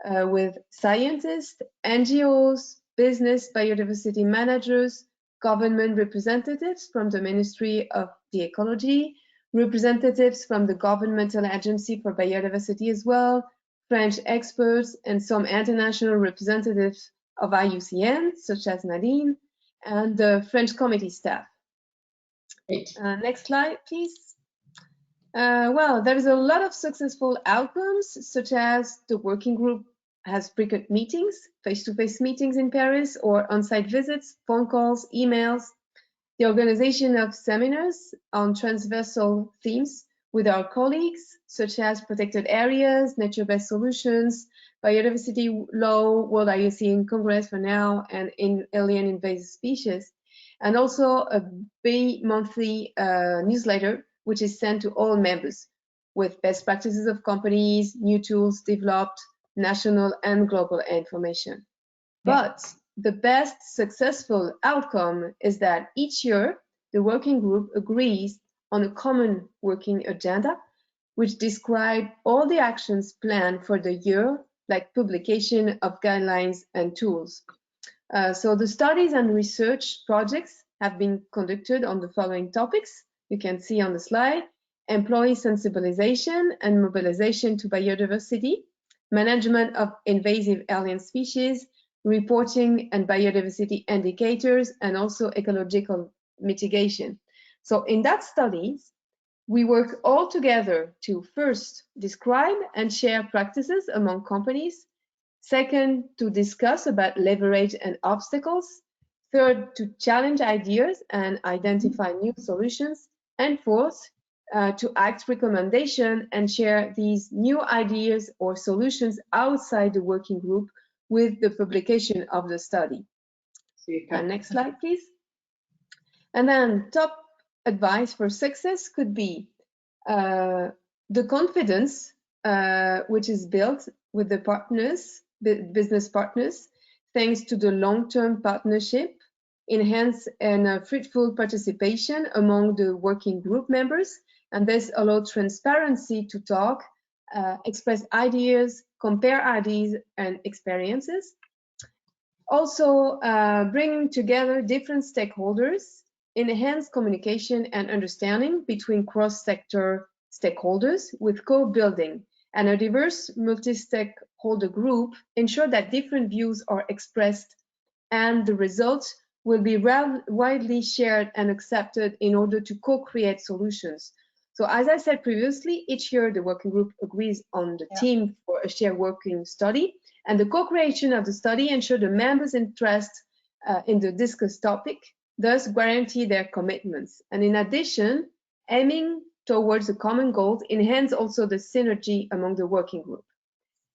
with scientists, NGOs, business biodiversity managers, government representatives from the Ministry of the Ecology, representatives from the Governmental Agency for Biodiversity as well, French experts, and some international representatives of IUCN, such as Nadine, and the French committee staff. Next slide, please. Well, there is a lot of successful outcomes, such as the working group has frequent meetings, face-to-face meetings in Paris, or on-site visits, phone calls, emails, the organization of seminars on transversal themes with our colleagues, such as protected areas, nature-based solutions, biodiversity law, World IUCN Congress for now, and in alien invasive species, and also a bi-monthly newsletter, which is sent to all members with best practices of companies, new tools developed, national and global information. But the best successful outcome is that each year, the working group agrees on a common working agenda, which describe all the actions planned for the year, like publication of guidelines and tools. So the studies and research projects have been conducted on the following topics. You can see on the slide: employee sensibilization and mobilization to biodiversity, management of invasive alien species, reporting and biodiversity indicators, and also ecological mitigation. So in that study, we work all together to first describe and share practices among companies. Second, to discuss about leverage and obstacles. Third, to challenge ideas and identify new solutions. And fourth, to act recommendation and share these new ideas or solutions outside the working group with the publication of the study. Next slide, please. And then top advice for success could be the confidence which is built with the partners, business partners, thanks to the long-term partnership, enhance and fruitful participation among the working group members, and this allows transparency to talk, express ideas, compare ideas and experiences. Also, bringing together different stakeholders, enhance communication and understanding between cross-sector stakeholders with co-building, and a diverse multi-stakeholder group ensure that different views are expressed and the results will be widely shared and accepted in order to co-create solutions. So as I said previously, each year the working group agrees on the theme for a shared working study, and the co-creation of the study ensure the members' interest in the discussed topic, thus guarantee their commitments. And in addition, aiming towards a common goal enhance also the synergy among the working group.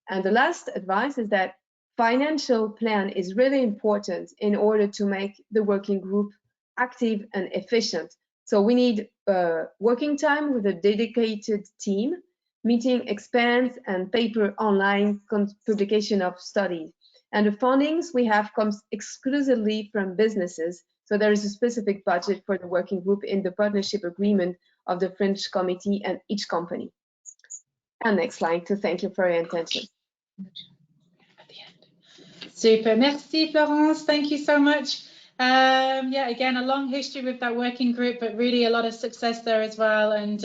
And the last advice is that financial plan is really important in order to make the working group active and efficient. So we need working time with a dedicated team, meeting expense and paper online publication of studies. And the fundings we have comes exclusively from businesses. So there is a specific budget for the working group in the partnership agreement of the French committee and each company. And next slide to thank you for your attention. Super, merci Florence, thank you so much. Yeah, again, a long history with that working group, but really a lot of success there as well. And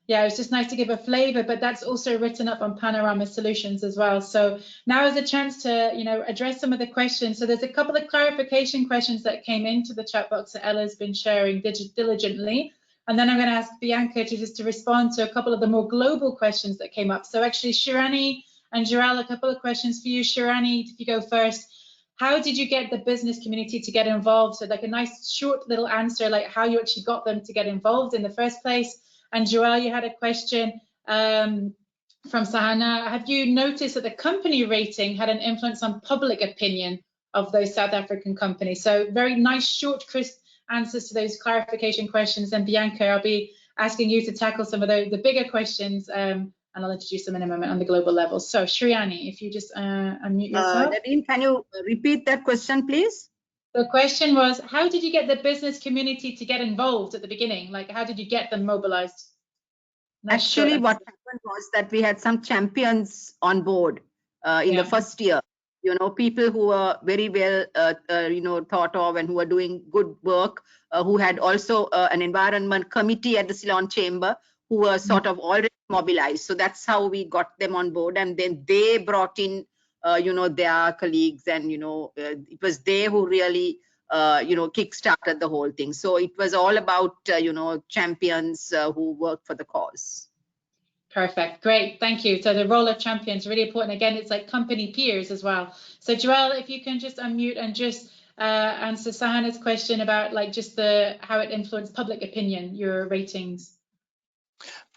yeah, it was just nice to give a flavor, but that's also written up on Panorama Solutions as well. So now is a chance to, address some of the questions. So there's a couple of clarification questions that came into the chat box that Ella's been sharing diligently. And then I'm going to ask Bianca to respond to a couple of the more global questions that came up. So actually, Shiranee and Joelle, a couple of questions for you. Shiranee, if you go first. How did you get the business community to get involved? So like a nice short little answer, like how you actually got them to get involved in the first place. And Joelle, you had a question from Sahana. Have you noticed that the company rating had an influence on public opinion of those South African companies? So very nice, short, crisp answers to those clarification questions. And Bianca, I'll be asking you to tackle some of the bigger questions, and I'll introduce them in a moment on the global level. So Shiranee, if you just unmute yourself. Nadine, can you repeat that question, please? The question was, how did you get the business community to get involved at the beginning? Like, how did you get them mobilized? Actually, what happened was that we had some champions on board in the first year. People who were very well, thought of and who were doing good work, who had also an environment committee at the Ceylon Chamber, who were sort of already mobilized. So that's how we got them on board. And then they brought in, their colleagues, and, it was they who really, kick-started the whole thing. So it was all about, champions who work for the cause. Perfect. Great. Thank you. So the role of champions, really important. Again, it's like company peers as well. So Joelle, if you can just unmute and just answer Sahana's question about like just how it influenced public opinion, your ratings.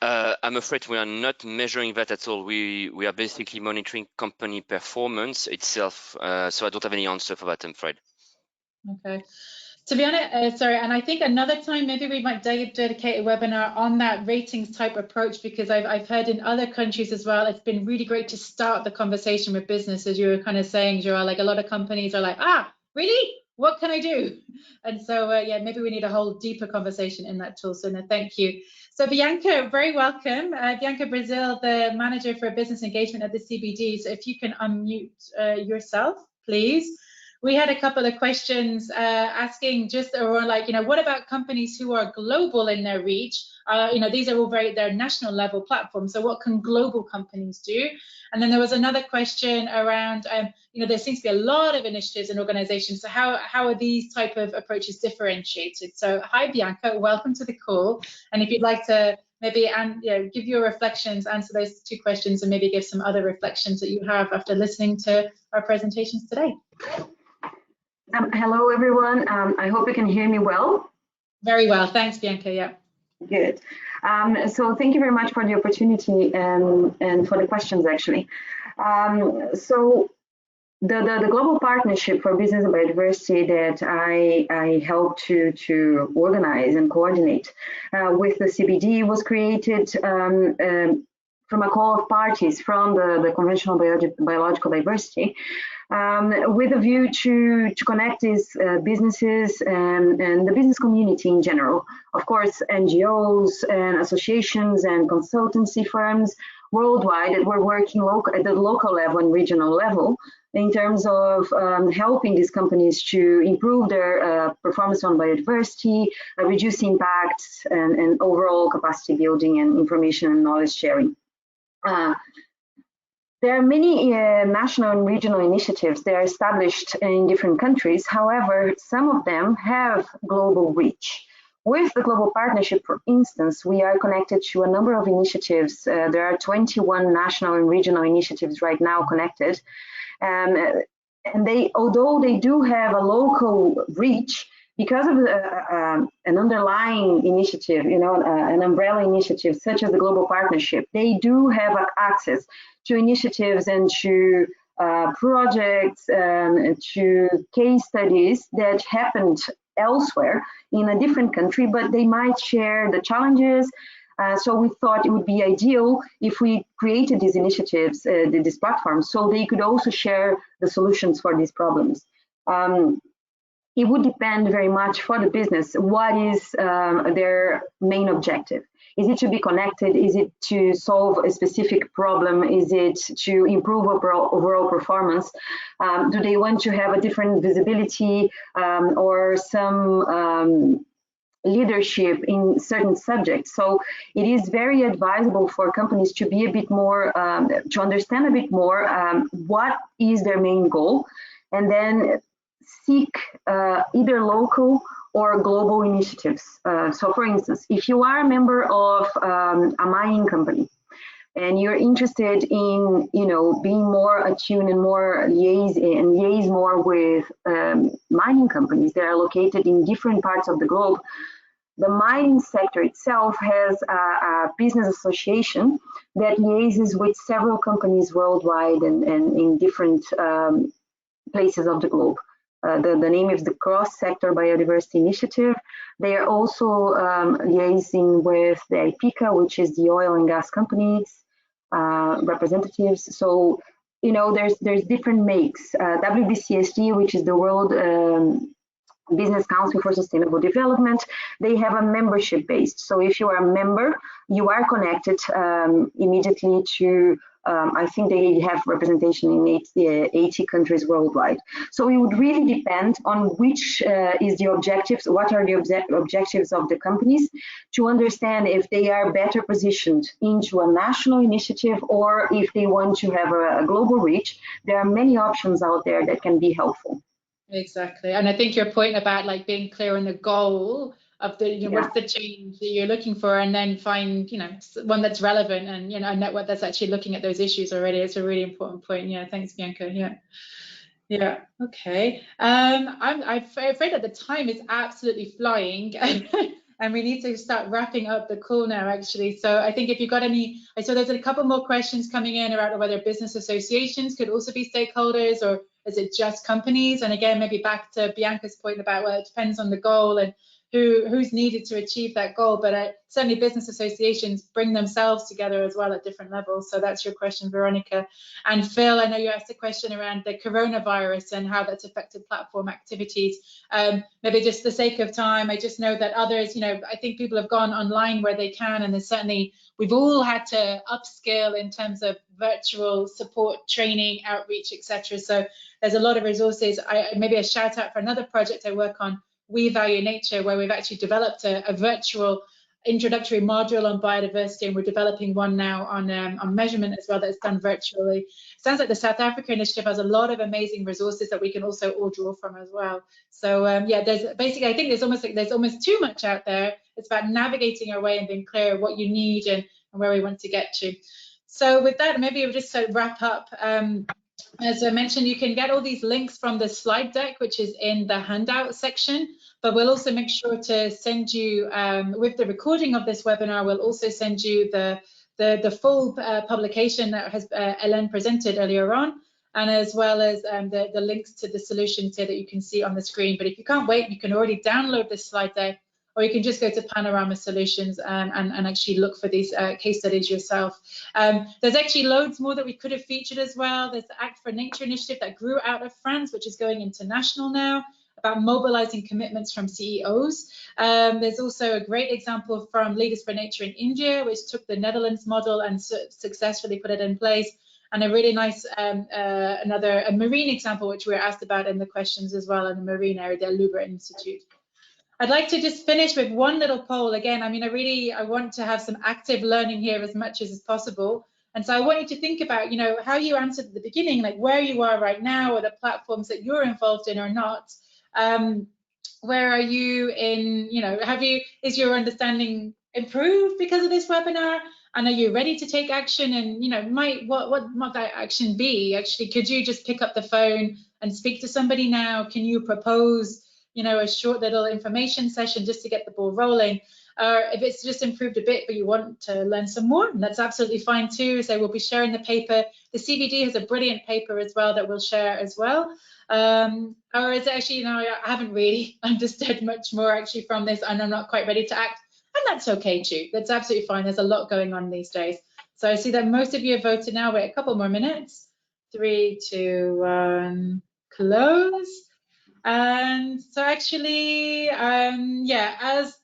I'm afraid we are not measuring that at all. We are basically monitoring company performance itself. So I don't have any answer for that, I'm afraid. Okay. To be honest, sorry, and I think another time maybe we might dedicate a webinar on that ratings type approach, because I've heard in other countries as well, it's been really great to start the conversation with business, as you were kind of saying, Joelle, like a lot of companies are like, really? What can I do? And so, yeah, maybe we need a whole deeper conversation in that tool. So no, thank you. So Bianca, very welcome. Bianca Brazil, the manager for business engagement at the CBD. So if you can unmute yourself, please. we had a couple of questions asking just around, like, what about companies who are global in their reach? These are all they're national level platforms. So what can global companies do? And then there was another question around, there seems to be a lot of initiatives and organizations. So how are these type of approaches differentiated? So hi, Bianca, welcome to the call. And if you'd like to maybe give your reflections, answer those two questions, and maybe give some other reflections that you have after listening to our presentations today. Hello, everyone. I hope you can hear me well. Very well. Thanks, Bianca. Yeah. Good. So thank you very much for the opportunity and for the questions, actually. So the global partnership for business and biodiversity that I helped to organize and coordinate with the CBD was created from a call of parties from the conventional biological diversity, with a view to connect these businesses and the business community in general. Of course, NGOs and associations and consultancy firms worldwide that were working at the local level and regional level in terms of helping these companies to improve their performance on biodiversity, reduce impacts, and overall capacity building and information and knowledge sharing. There are many national and regional initiatives that are established in different countries. However, some of them have global reach. With the global partnership, for instance, we are connected to a number of initiatives. There are 21 national and regional initiatives right now connected. And although they do have a local reach, because of an underlying initiative, an umbrella initiative such as the global partnership, they do have access to initiatives and to projects and to case studies that happened elsewhere in a different country, but they might share the challenges. So we thought it would be ideal if we created these initiatives, these platforms, so they could also share the solutions for these problems. It would depend very much for the business. What is their main objective? Is it to be connected? Is it to solve a specific problem? Is it to improve overall performance? Do they want to have a different visibility or some leadership in certain subjects? So it is very advisable for companies to be a bit more, to understand a bit more what is their main goal, and then seek either local or global initiatives. So for instance, if you are a member of a mining company and you're interested in, being more attuned and more liaise more with mining companies that are located in different parts of the globe, the mining sector itself has a business association that liaises with several companies worldwide and in different places of the globe. The name is the Cross-Sector Biodiversity Initiative. They are also liaising with the IPICA, which is the oil and gas companies representatives. So, there's different makes. WBCSD, which is the World Business Council for Sustainable Development, they have a membership based. So if you are a member, you are connected immediately to I think they have representation in 80 countries worldwide. So it would really depend on which is the objectives, what are the objectives of the companies, to understand if they are better positioned into a national initiative or if they want to have a global reach. There are many options out there that can be helpful. Exactly. And I think your point about being clear on the goal of the what's the change that you're looking for, and then find one that's relevant and a network that's actually looking at those issues already. It's a really important point. Yeah, thanks, Bianca. Yeah. Okay. I'm afraid that the time is absolutely flying. And we need to start wrapping up the call now, actually. So I think if you've got any, I saw there's a couple more questions coming in around whether business associations could also be stakeholders, or is it just companies? And again, maybe back to Bianca's point about, well, it depends on the goal and who's needed to achieve that goal. But certainly business associations bring themselves together as well at different levels. So that's your question, Veronica. And Phil, I know you asked a question around the coronavirus and how that's affected platform activities. Maybe just for the sake of time, I just know that others, you know, I think people have gone online where they can, and there's certainly, we've all had to upskill in terms of virtual support, training, outreach, etc. So there's a lot of resources. Maybe a shout out for another project I work on, We Value Nature, where we've actually developed a virtual introductory module on biodiversity, and we're developing one now on measurement as well, that's done virtually. Sounds like the South Africa initiative has a lot of amazing resources that we can also all draw from as well. So yeah, there's basically, I think there's almost too much out there. It's about navigating our way and being clear what you need and where we want to get to. So with that, maybe we'll just sort of wrap up. As I mentioned, you can get all these links from the slide deck, which is in the handout section, but we'll also make sure to send you, with the recording of this webinar, we'll also send you the full publication that has Hélène presented earlier on, and as well as the links to the solutions here that you can see on the screen. But if you can't wait, you can already download this slide deck, or you can just go to Panorama Solutions and actually look for these case studies yourself. There's actually loads more that we could have featured as well. There's the Act for Nature initiative that grew out of France, which is going international now, about mobilizing commitments from CEOs. There's also a great example from Leaders for Nature in India, which took the Netherlands model and successfully put it in place. And a really nice, a marine example, which we were asked about in the questions as well, in the marine area, the Lubra Institute. I'd like to just finish with one little poll. Again, I mean, I want to have some active learning here as much as is possible. And so I want you to think about, you know, how you answered at the beginning, like where you are right now, or the platforms that you're involved in or not. Where are you in, you know, is your understanding improved because of this webinar? And are you ready to take action? And, you know, what might that action be? Actually, could you just pick up the phone and speak to somebody now? Can you propose, you know, a short little information session just to get the ball rolling? If it's just improved a bit, but you want to learn some more, that's absolutely fine too. So we'll be sharing the paper. The CBD has a brilliant paper as well that we'll share as well. Or is it actually, you know, I haven't really understood much more actually from this, and I'm not quite ready to act. And that's okay too. That's absolutely fine. There's a lot going on these days. So I see that most of you have voted now. Wait a couple more minutes. 3, 2, 1, close. And so actually, yeah, as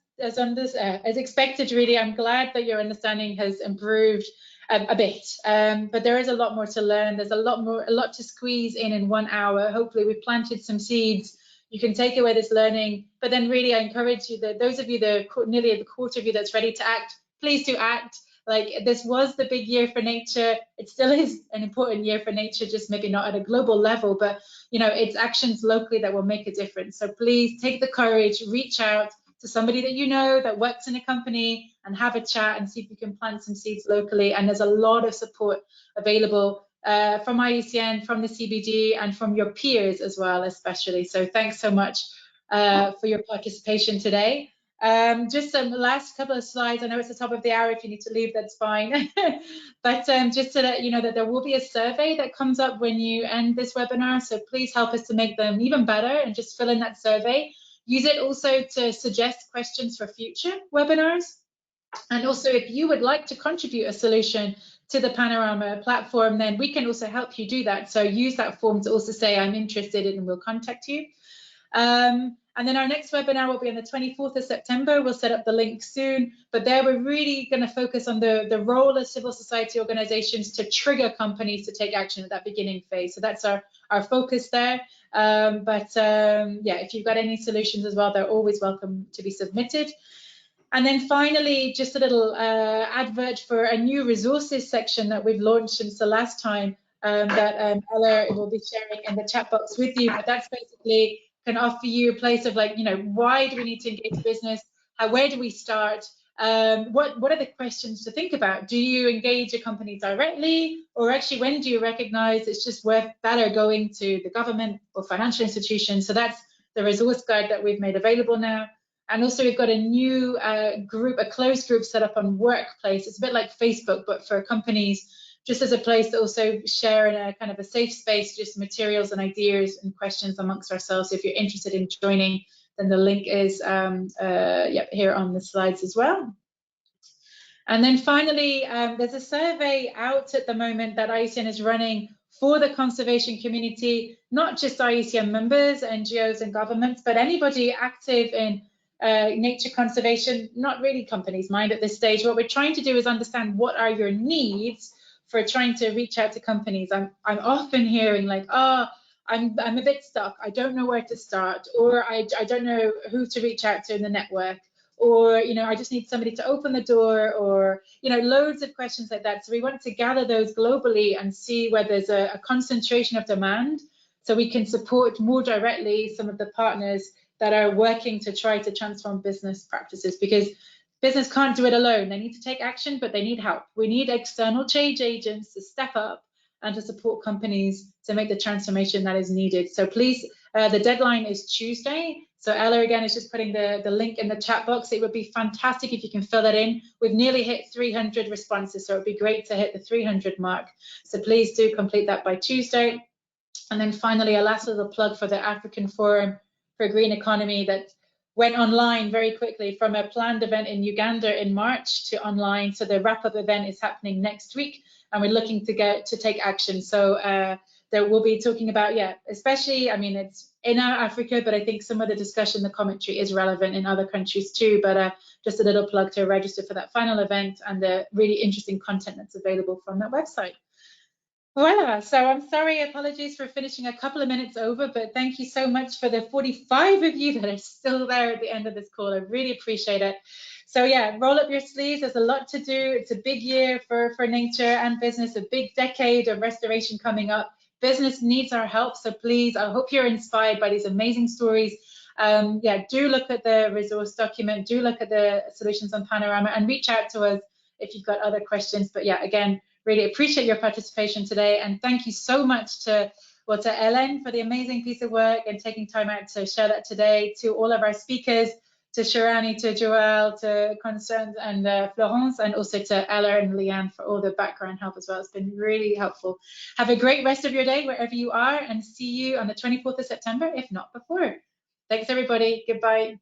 expected, really, I'm glad that your understanding has improved a bit, but there is a lot more to learn. There's a lot to squeeze in 1 hour. Hopefully we've planted some seeds. You can take away this learning, but then really I encourage you that those of you, nearly a quarter of you that's ready to act, please do act. Like, this was the big year for nature. It still is an important year for nature, just maybe not at a global level, but you know, it's actions locally that will make a difference. So please take the courage, reach out to somebody that you know that works in a company and have a chat and see if you can plant some seeds locally. And there's a lot of support available from IUCN, from the CBD, and from your peers as well, especially. So thanks so much for your participation today. Just some last couple of slides. I know it's the top of the hour. If you need to leave, that's fine. But just to let you know that there will be a survey that comes up when you end this webinar. So please help us to make them even better and just fill in that survey. Use it also to suggest questions for future webinars. And also, if you would like to contribute a solution to the Panorama platform, then we can also help you do that. So use that form to also say, I'm interested in, and we'll contact you. And then our next webinar will be on the 24th of September. We'll set up the link soon, but there we're really going to focus on the role of civil society organizations to trigger companies to take action at that beginning phase. So that's our focus there. Yeah, if you've got any solutions as well, they're always welcome to be submitted. And then finally, just a little advert for a new resources section that we've launched since the last time that Ella will be sharing in the chat box with you. But that's basically can offer you a place of, like, you know, why do we need to engage business? Where do we start? What are the questions to think about? Do you engage a company directly, or actually when do you recognize it's just worth better going to the government or financial institutions? So that's the resource guide that we've made available now. And also we've got a new group, a closed group set up on Workplace. It's a bit like Facebook, but for companies, just as a place to also share in a kind of a safe space, just materials and ideas and questions amongst ourselves. So if you're interested in joining, then the link is here on the slides as well. And then finally, there's a survey out at the moment that IUCN is running for the conservation community, not just IUCN members, NGOs and governments, but anybody active in nature conservation, not really companies, mind, at this stage. What we're trying to do is understand what are your needs for trying to reach out to companies. I'm often hearing like, oh, I'm a bit stuck. I don't know where to start, or I don't know who to reach out to in the network, or, you know, I just need somebody to open the door, or, you know, loads of questions like that. So we want to gather those globally and see where there's a concentration of demand, so we can support more directly some of the partners that are working to try to transform business practices, because business can't do it alone. They need to take action, but they need help. We need external change agents to step up and to support companies to make the transformation that is needed. So please, the deadline is Tuesday. So Ella, again, is just putting the link in the chat box. It would be fantastic if you can fill that in. We've nearly hit 300 responses, so it would be great to hit the 300 mark. So please do complete that by Tuesday. And then finally, a last little plug for the African Forum for Green Economy that went online very quickly from a planned event in Uganda in March to online. So the wrap-up event is happening next week, and we're looking to take action. So that we'll be talking about, especially, I mean, it's in Africa, but I think some of the discussion, the commentary is relevant in other countries too. But just a little plug to register for that final event and the really interesting content that's available from that website. Voila, so I'm sorry, apologies for finishing a couple of minutes over, but thank you so much for the 45 of you that are still there at the end of this call. I really appreciate it. So yeah, roll up your sleeves. There's a lot to do. It's a big year for nature and business, a big decade of restoration coming up. Business needs our help, so please, I hope you're inspired by these amazing stories. Do look at the resource document, do look at the solutions on Panorama, and reach out to us if you've got other questions. But yeah, again, really appreciate your participation today, and thank you so much to Hélène for the amazing piece of work and taking time out to share that today, to all of our speakers, to Shiranee, to Joelle, to Constance and Florence, and also to Ella and Leanne for all the background help as well. It's been really helpful. Have a great rest of your day wherever you are, and see you on the 24th of September, if not before. Thanks everybody, goodbye.